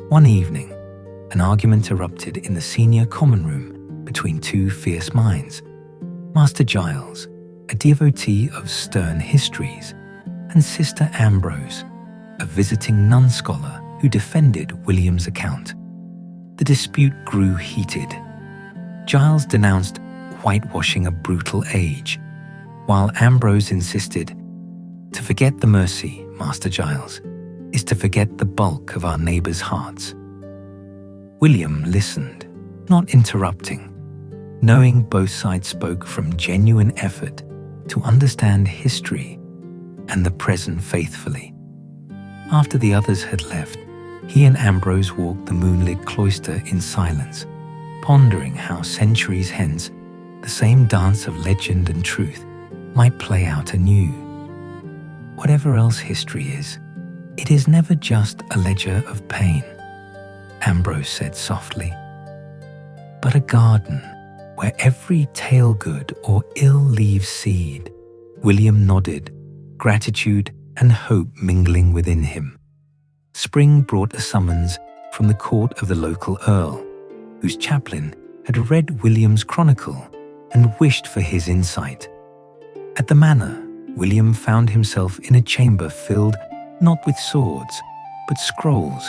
One evening, an argument erupted in the senior common room between two fierce minds: Master Giles, a devotee of stern histories, and Sister Ambrose, a visiting nun scholar who defended William's account. The dispute grew heated. Giles denounced whitewashing a brutal age, while Ambrose insisted, "To forget the mercy, Master Giles, is to forget the bulk of our neighbours' hearts." William listened, not interrupting, knowing both sides spoke from genuine effort to understand history and the present faithfully. After the others had left, he and Ambrose walked the moonlit cloister in silence, pondering how centuries hence the same dance of legend and truth might play out anew. Whatever else history is, it is never just a ledger of pain, Ambrose said softly, but a garden where every tale good or ill leaves seed. William nodded, gratitude and hope mingling within him. Spring brought a summons from the court of the local earl, whose chaplain had read William's chronicle and wished for his insight. At the manor, William found himself in a chamber filled not with swords, but scrolls,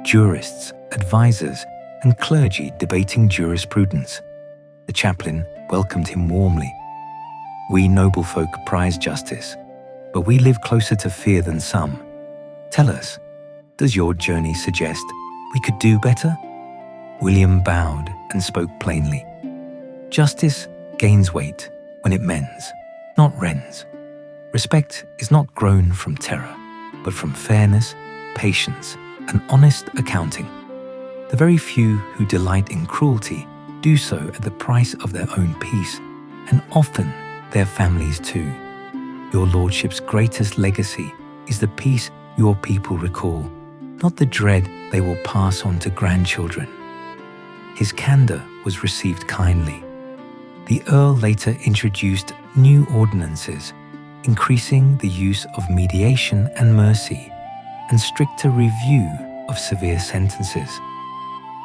jurists, advisors, and clergy debating jurisprudence. The chaplain welcomed him warmly. "We noble folk prize justice, but we live closer to fear than some. Tell us, does your journey suggest we could do better?" William bowed and spoke plainly. "Justice gains weight when it mends, not rends. Respect is not grown from terror, but from fairness, patience, and honest accounting. The very few who delight in cruelty do so at the price of their own peace, and often their families too. Your lordship's greatest legacy is the peace your people recall, not the dread they will pass on to grandchildren." His candor was received kindly. The Earl later introduced new ordinances, increasing the use of mediation and mercy, and stricter review of severe sentences.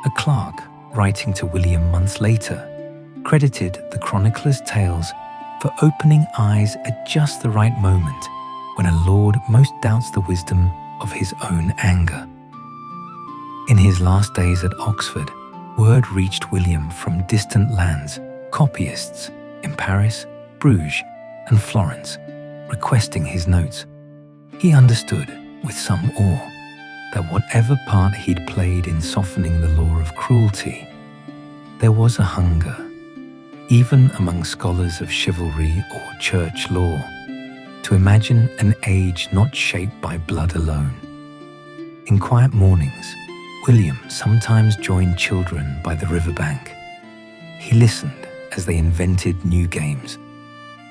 A clerk, writing to William months later, credited the chronicler's tales for opening eyes at just the right moment when a lord most doubts the wisdom of his own anger. In his last days at Oxford, word reached William from distant lands, copyists in Paris, Bruges, and Florence, requesting his notes. He understood, with some awe, that whatever part he'd played in softening the law of cruelty, there was a hunger, even among scholars of chivalry or church law, to imagine an age not shaped by blood alone. In quiet mornings, William sometimes joined children by the riverbank. He listened as they invented new games.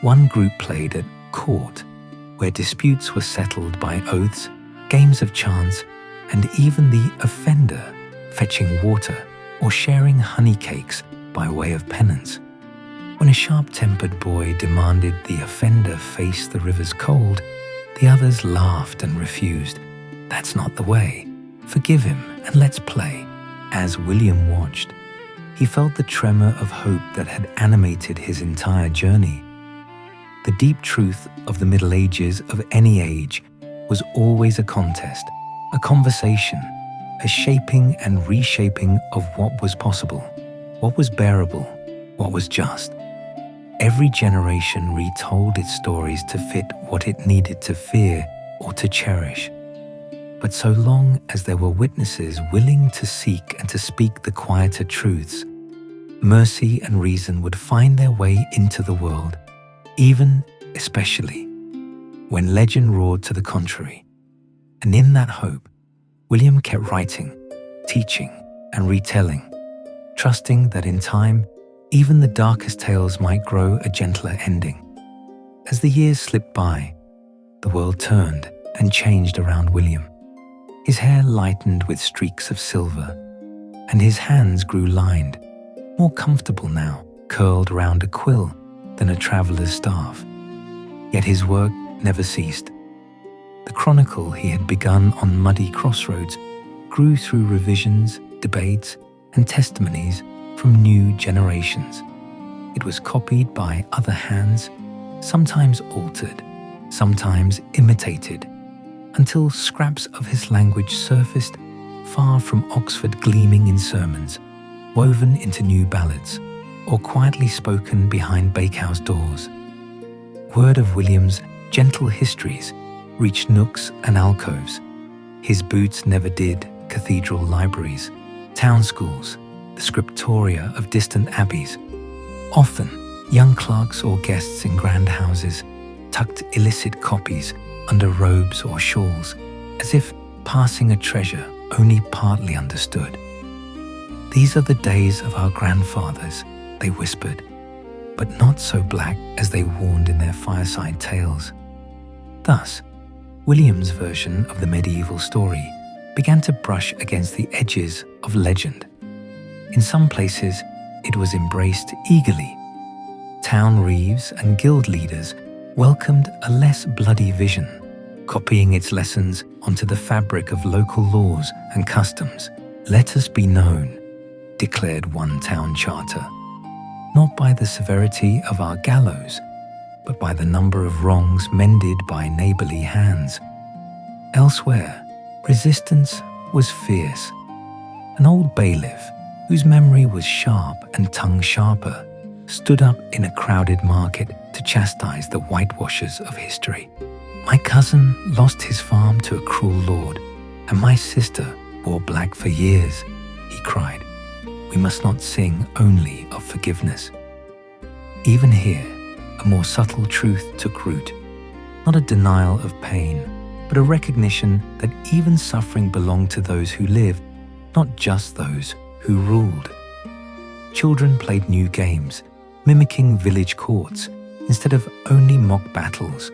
One group played at court, where disputes were settled by oaths, games of chance, and even the offender fetching water or sharing honey cakes by way of penance. When a sharp-tempered boy demanded the offender face the river's cold, the others laughed and refused. "That's not the way. Forgive him and let's play." As William watched, he felt the tremor of hope that had animated his entire journey. The deep truth of the Middle Ages of any age was always a contest, a conversation, a shaping and reshaping of what was possible, what was bearable, what was just. Every generation retold its stories to fit what it needed to fear or to cherish. But so long as there were witnesses willing to seek and to speak the quieter truths, mercy and reason would find their way into the world, even, especially, when legend roared to the contrary. And in that hope, William kept writing, teaching, and retelling, trusting that in time, even the darkest tales might grow a gentler ending. As the years slipped by, the world turned and changed around William. His hair lightened with streaks of silver, and his hands grew lined, more comfortable now, curled round a quill than a traveller's staff. Yet his work never ceased. The chronicle he had begun on muddy crossroads grew through revisions, debates, and testimonies from new generations. It was copied by other hands, sometimes altered, sometimes imitated, until scraps of his language surfaced far from Oxford, gleaming in sermons, woven into new ballads, or quietly spoken behind bakehouse doors. Word of William's gentle histories reached nooks and alcoves. His boots never did cathedral libraries, town schools, the scriptoria of distant abbeys. Often, young clerks or guests in grand houses tucked illicit copies under robes or shawls, as if passing a treasure only partly understood. "These are the days of our grandfathers," they whispered, but not so black as they warned in their fireside tales. Thus, William's version of the medieval story began to brush against the edges of legend. In some places, it was embraced eagerly. Town reeves and guild leaders welcomed a less bloody vision, copying its lessons onto the fabric of local laws and customs. "Let us be known," declared one town charter, "not by the severity of our gallows, but by the number of wrongs mended by neighbourly hands." Elsewhere, resistance was fierce. An old bailiff, whose memory was sharp and tongue sharper, stood up in a crowded market to chastise the whitewashers of history. "My cousin lost his farm to a cruel lord, and my sister wore black for years," he cried. "We must not sing only of forgiveness." Even here, a more subtle truth took root, not a denial of pain, but a recognition that even suffering belonged to those who lived, not just those who ruled. Children played new games, mimicking village courts instead of only mock battles.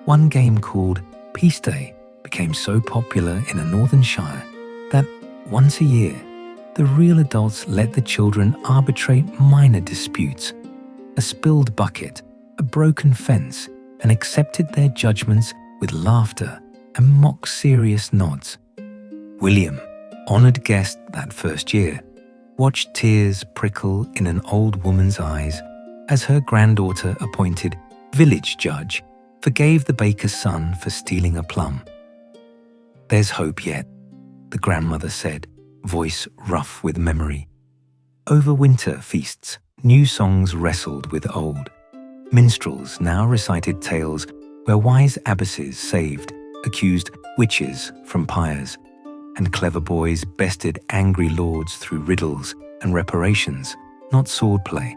One game called Peace Day became so popular in a northern shire that once a year, the real adults let the children arbitrate minor disputes, a spilled bucket, a broken fence, and accepted their judgments with laughter and mock serious nods. William, honoured guest that first year, watched tears prickle in an old woman's eyes as her granddaughter appointed village judge forgave the baker's son for stealing a plum. "There's hope yet," the grandmother said, voice rough with memory. Over winter feasts, new songs wrestled with old. Minstrels now recited tales where wise abbesses saved accused witches from pyres, and clever boys bested angry lords through riddles and reparations, not swordplay.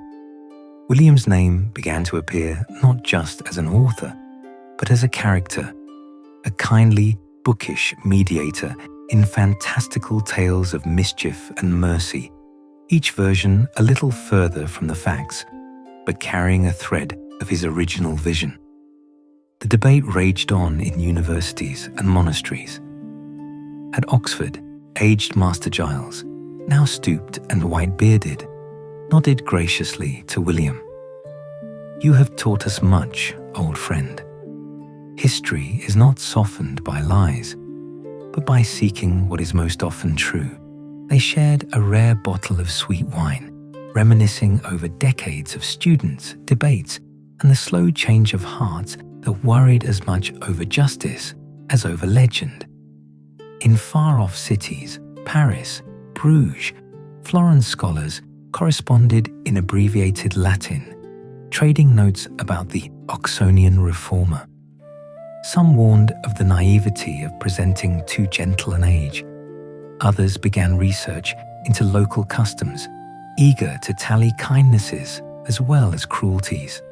William's name began to appear not just as an author, but as a character, a kindly, bookish mediator in fantastical tales of mischief and mercy, each version a little further from the facts, but carrying a thread of his original vision. The debate raged on in universities and monasteries. At Oxford, aged Master Giles, now stooped and white-bearded, nodded graciously to William. "You have taught us much, old friend. History is not softened by lies, but by seeking what is most often true." They shared a rare bottle of sweet wine, reminiscing over decades of students, debates, and the slow change of hearts that worried as much over justice as over legend. In far-off cities, Paris, Bruges, Florence, scholars corresponded in abbreviated Latin, trading notes about the Oxonian reformer. Some warned of the naivety of presenting too gentle an age. Others began research into local customs, eager to tally kindnesses as well as cruelties.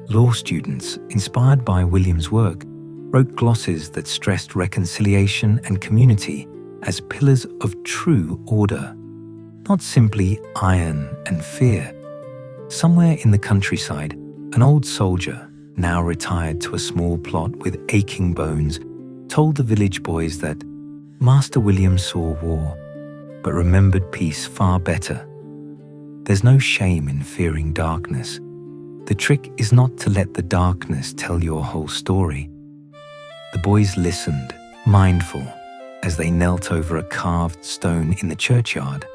Law students, inspired by William's work, wrote glosses that stressed reconciliation and community as pillars of true order, not simply iron and fear. Somewhere in the countryside, an old soldier, now retired to a small plot with aching bones, told the village boys that Master William saw war, but remembered peace far better. There's no shame in fearing darkness. The trick is not to let the darkness tell your whole story. The boys listened, mindful, as they knelt over a carved stone in the churchyard,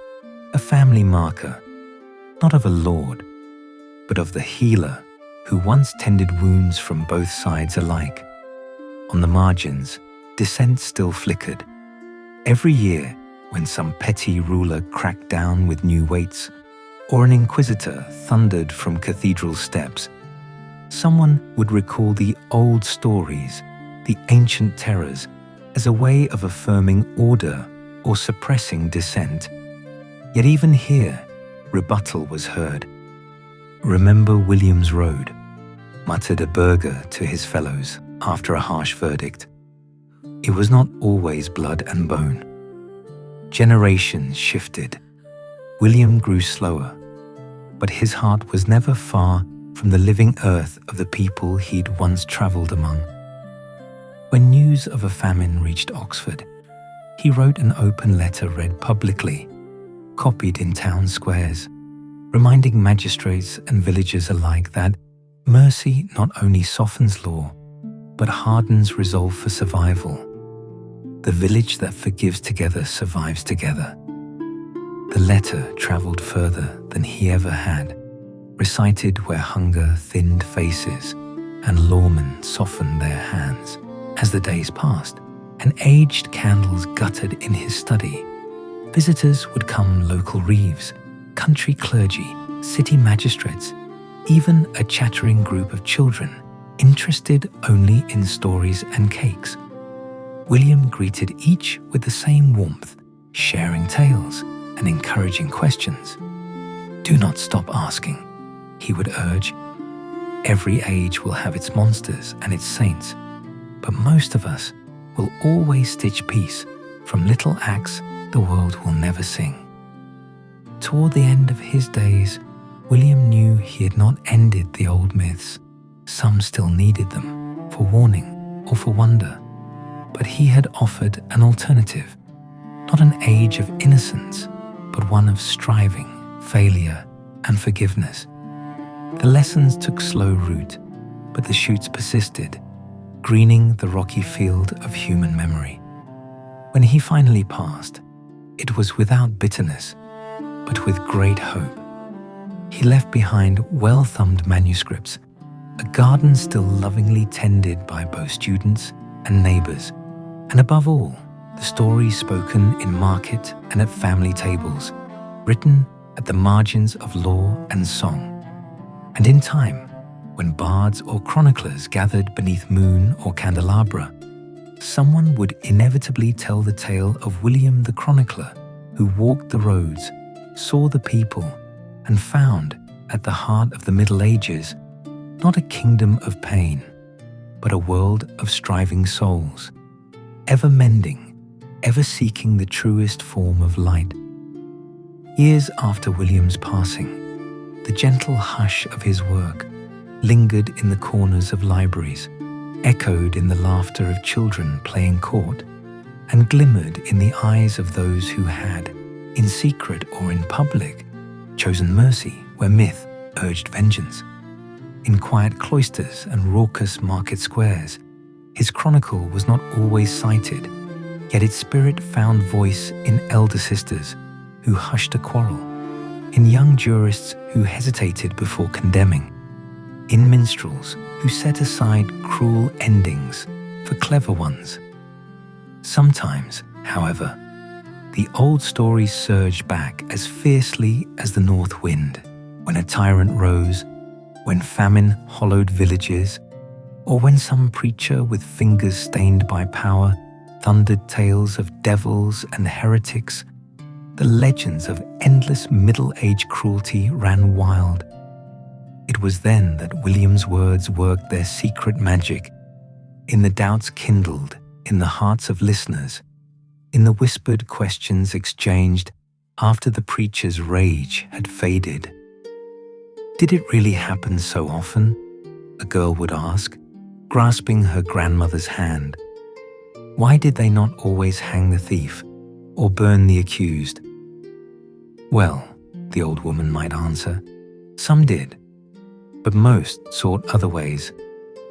a family marker, not of a lord, but of the healer who once tended wounds from both sides alike. On the margins, dissent still flickered. Every year, when some petty ruler cracked down with new weights, or an inquisitor thundered from cathedral steps, someone would recall the old stories, the ancient terrors, as a way of affirming order or suppressing dissent. Yet even here, rebuttal was heard. "Remember William's Road," muttered a burgher to his fellows after a harsh verdict. It was not always blood and bone. Generations shifted. William grew slower, but his heart was never far from the living earth of the people he'd once travelled among. When news of a famine reached Oxford, he wrote an open letter read publicly, copied in town squares, reminding magistrates and villagers alike that mercy not only softens law, but hardens resolve for survival. The village that forgives together survives together. The letter travelled further than he ever had, recited where hunger thinned faces and lawmen softened their hands. As the days passed, and aged candles guttered in his study, visitors would come, local reeves, country clergy, city magistrates, even a chattering group of children interested only in stories and cakes. William greeted each with the same warmth, sharing tales and encouraging questions. "Do not stop asking," he would urge. "Every age will have its monsters and its saints, but most of us will always stitch peace from little acts the world will never sing." Toward the end of his days, William knew he had not ended the old myths. Some still needed them for warning or for wonder, but he had offered an alternative, not an age of innocence, but one of striving, failure, and forgiveness. The lessons took slow root, but the shoots persisted, greening the rocky field of human memory. When he finally passed, it was without bitterness, but with great hope. He left behind well-thumbed manuscripts, a garden still lovingly tended by both students and neighbors, and above all, the stories spoken in market and at family tables, written at the margins of law and song. And in time, when bards or chroniclers gathered beneath moon or candelabra, someone would inevitably tell the tale of William the Chronicler, who walked the roads, saw the people, and found, at the heart of the Middle Ages, not a kingdom of pain, but a world of striving souls, ever mending, ever seeking the truest form of light. Years after William's passing, the gentle hush of his work lingered in the corners of libraries, echoed in the laughter of children playing court, and glimmered in the eyes of those who had, in secret or in public, chosen mercy where myth urged vengeance. In quiet cloisters and raucous market squares, his chronicle was not always cited, yet its spirit found voice in elder sisters who hushed a quarrel, in young jurists who hesitated before condemning, in minstrels who set aside cruel endings for clever ones. Sometimes However, the old stories surged back as fiercely as the north wind, when a tyrant rose, when famine hollowed villages, or when some preacher with fingers stained by power thundered tales of devils and heretics. The legends of endless middle-age cruelty ran wild. It was then that William's words worked their secret magic, in the doubts kindled in the hearts of listeners, in the whispered questions exchanged after the preacher's rage had faded. Did it really happen so often? A girl would ask, grasping her grandmother's hand. Why did they not always hang the thief or burn the accused? Well, the old woman might answer, some did, but most sought other ways,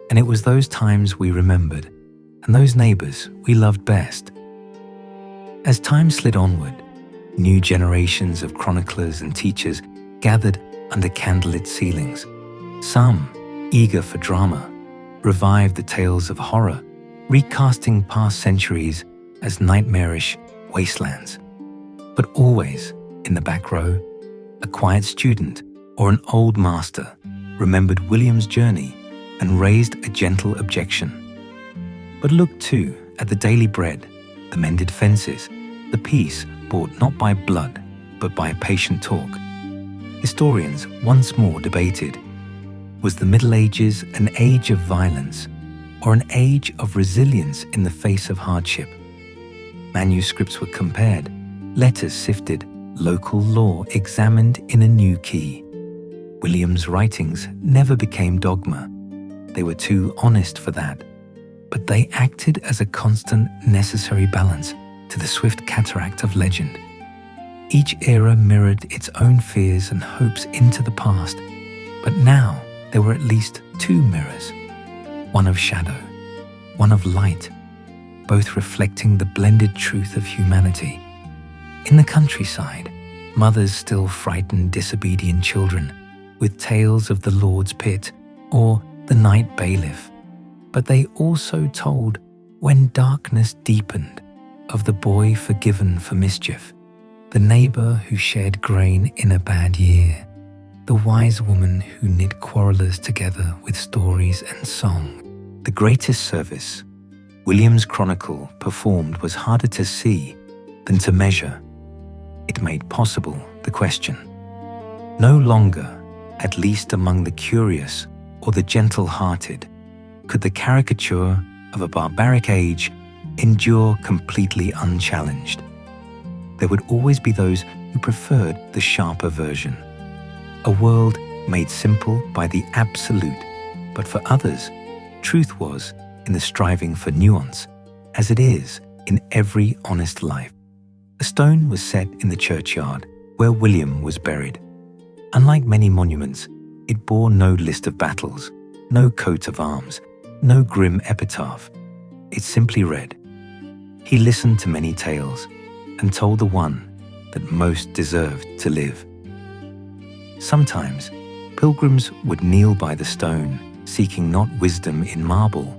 and it was those times we remembered, and those neighbors we loved best. As time slid onward, new generations of chroniclers and teachers gathered under candlelit ceilings. Some, eager for drama, revived the tales of horror, recasting past centuries as nightmarish wastelands. But always, in the back row, a quiet student or an old master remembered William's journey and raised a gentle objection. But look too at the daily bread, the mended fences, the peace bought not by blood, but by patient talk. Historians once more debated, was the Middle Ages an age of violence or an age of resilience in the face of hardship? Manuscripts were compared, letters sifted, local law examined in a new key. William's writings never became dogma. They were too honest for that, but they acted as a constant, necessary balance to the swift cataract of legend. Each era mirrored its own fears and hopes into the past, but now there were at least two mirrors, one of shadow, one of light, both reflecting the blended truth of humanity. In the countryside, mothers still frightened disobedient children with tales of the Lord's pit or the night bailiff, but they also told, when darkness deepened, of the boy forgiven for mischief, the neighbor who shared grain in a bad year, the wise woman who knit quarrelers together with stories and song. The greatest service William's chronicle performed was harder to see than to measure. It made possible the question. No longer, at least among the curious or the gentle-hearted, could the caricature of a barbaric age endure completely unchallenged. There would always be those who preferred the sharper version, a world made simple by the absolute, but for others, truth was in the striving for nuance, as it is in every honest life. A stone was set in the churchyard where William was buried. Unlike many monuments, it bore no list of battles, no coat of arms, no grim epitaph. It simply read, "He listened to many tales and told the one that most deserved to live." Sometimes, pilgrims would kneel by the stone, seeking not wisdom in marble,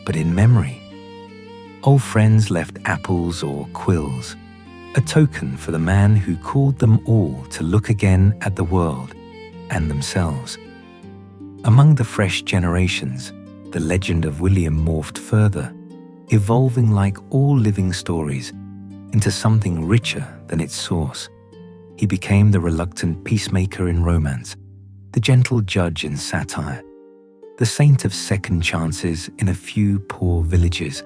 but in memory. Old friends left apples or quills, a token for the man who called them all to look again at the world and themselves. Among the fresh generations, the legend of William morphed further, evolving like all living stories into something richer than its source. He became the reluctant peacemaker in romance, the gentle judge in satire, the saint of second chances in a few poor villages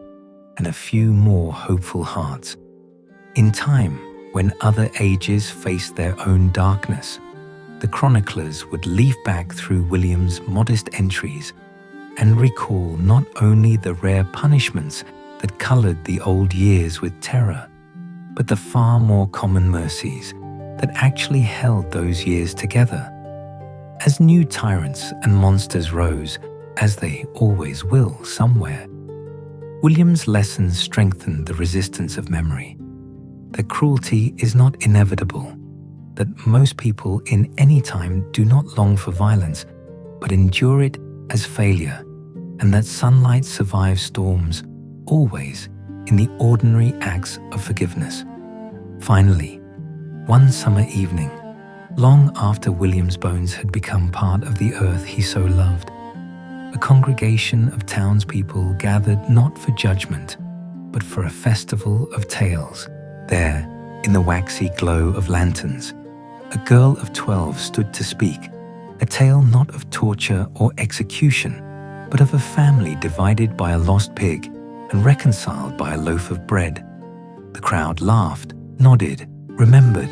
and a few more hopeful hearts. In time, when other ages faced their own darkness, the chroniclers would leaf back through William's modest entries and recall not only the rare punishments that colored the old years with terror, but the far more common mercies that actually held those years together. As new tyrants and monsters rose, as they always will somewhere, William's lessons strengthened the resistance of memory. That cruelty is not inevitable, that most people in any time do not long for violence, but endure it as failure, and that sunlight survives storms always in the ordinary acts of forgiveness. Finally, one summer evening, long after William's bones had become part of the earth he so loved, a congregation of townspeople gathered not for judgment, but for a festival of tales. There, in the waxy glow of lanterns, a girl of 12 stood to speak, a tale not of torture or execution, but of a family divided by a lost pig and reconciled by a loaf of bread. The crowd laughed, nodded, remembered,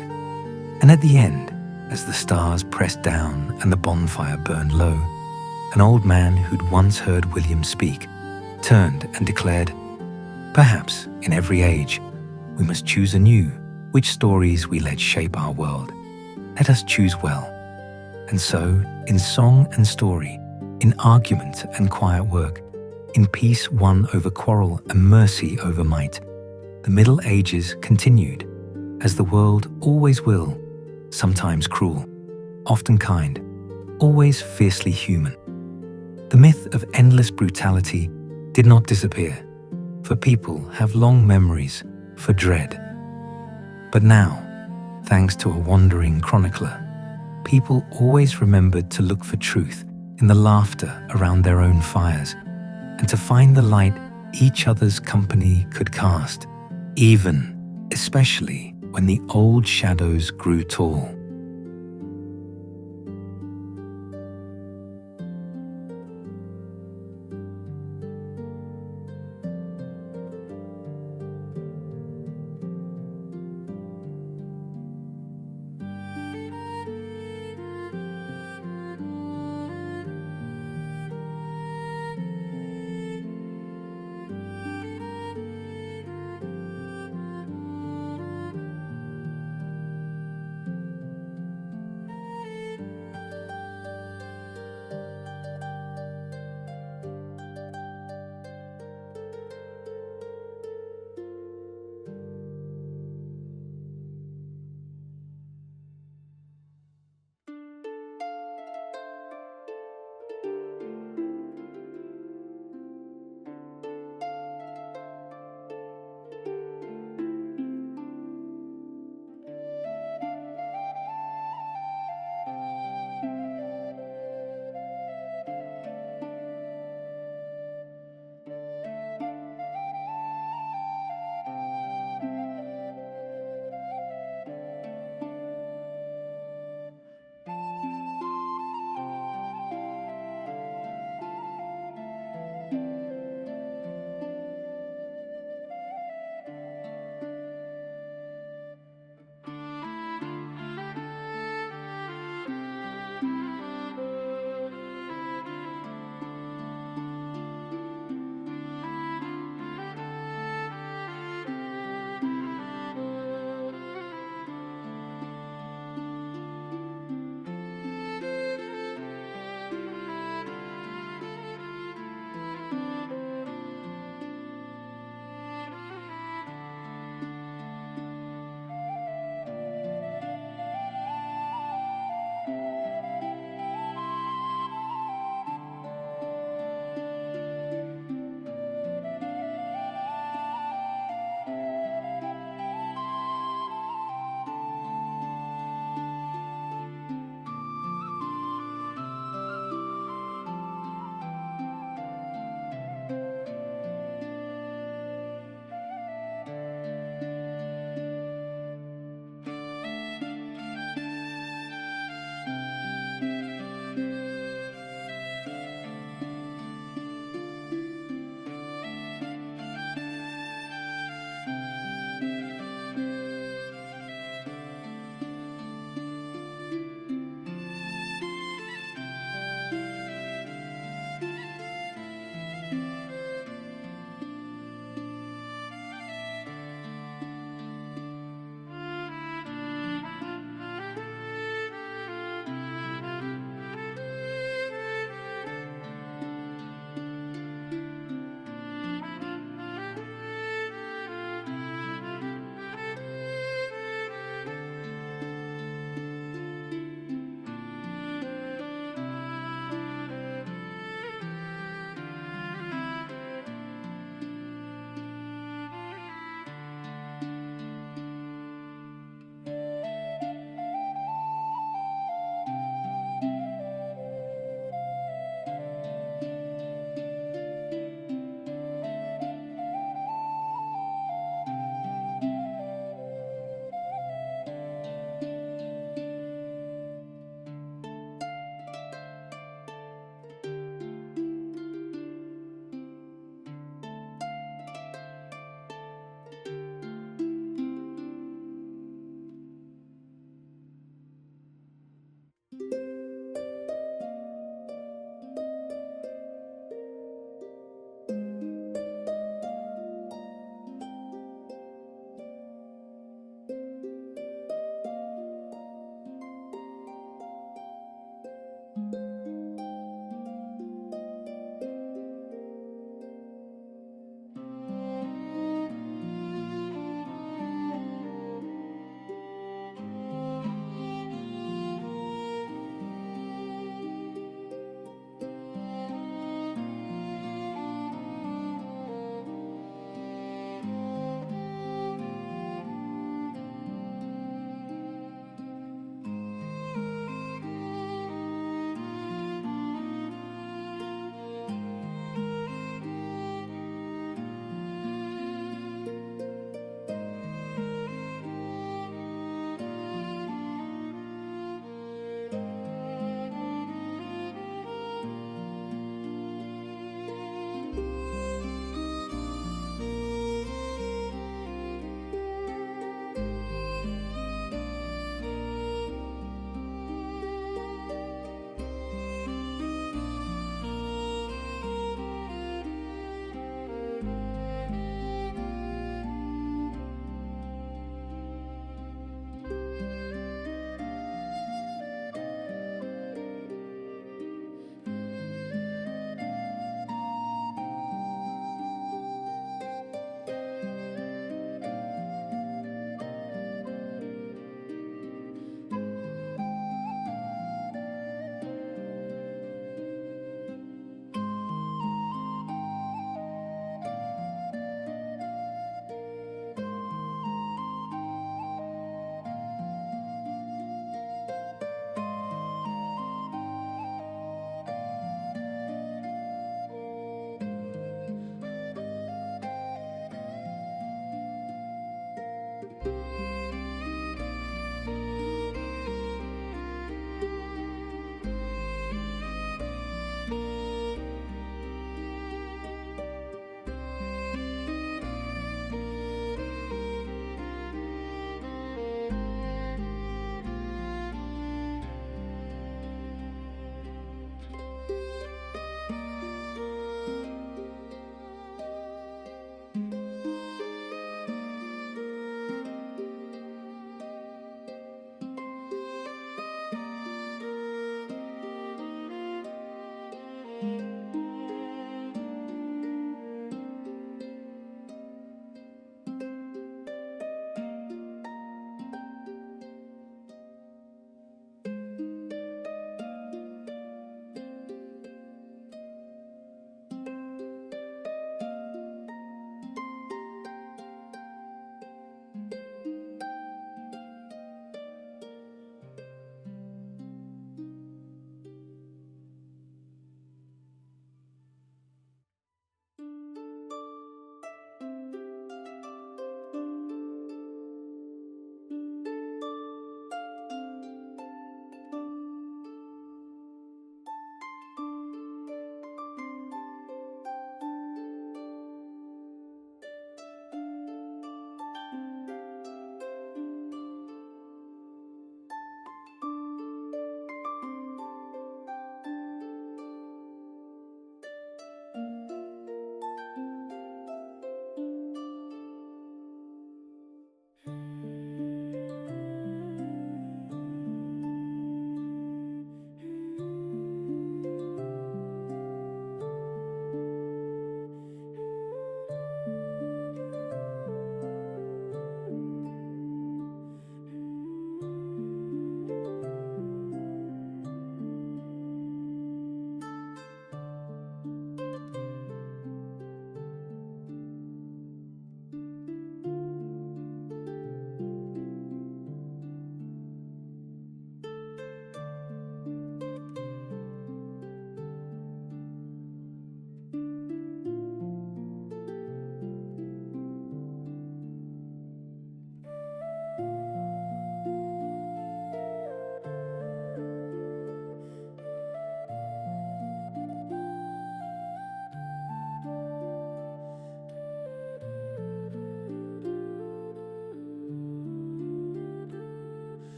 and at the end, as the stars pressed down and the bonfire burned low, an old man who'd once heard William speak turned and declared, "Perhaps in every age, we must choose anew which stories we let shape our world. Let us choose well." And so, in song and story, in argument and quiet work, in peace won over quarrel and mercy over might, the Middle Ages continued, as the world always will, sometimes cruel, often kind, always fiercely human. The myth of endless brutality did not disappear, for people have long memories for dread. But now, thanks to a wandering chronicler, people always remembered to look for truth in the laughter around their own fires, and to find the light each other's company could cast, even, especially when the old shadows grew tall.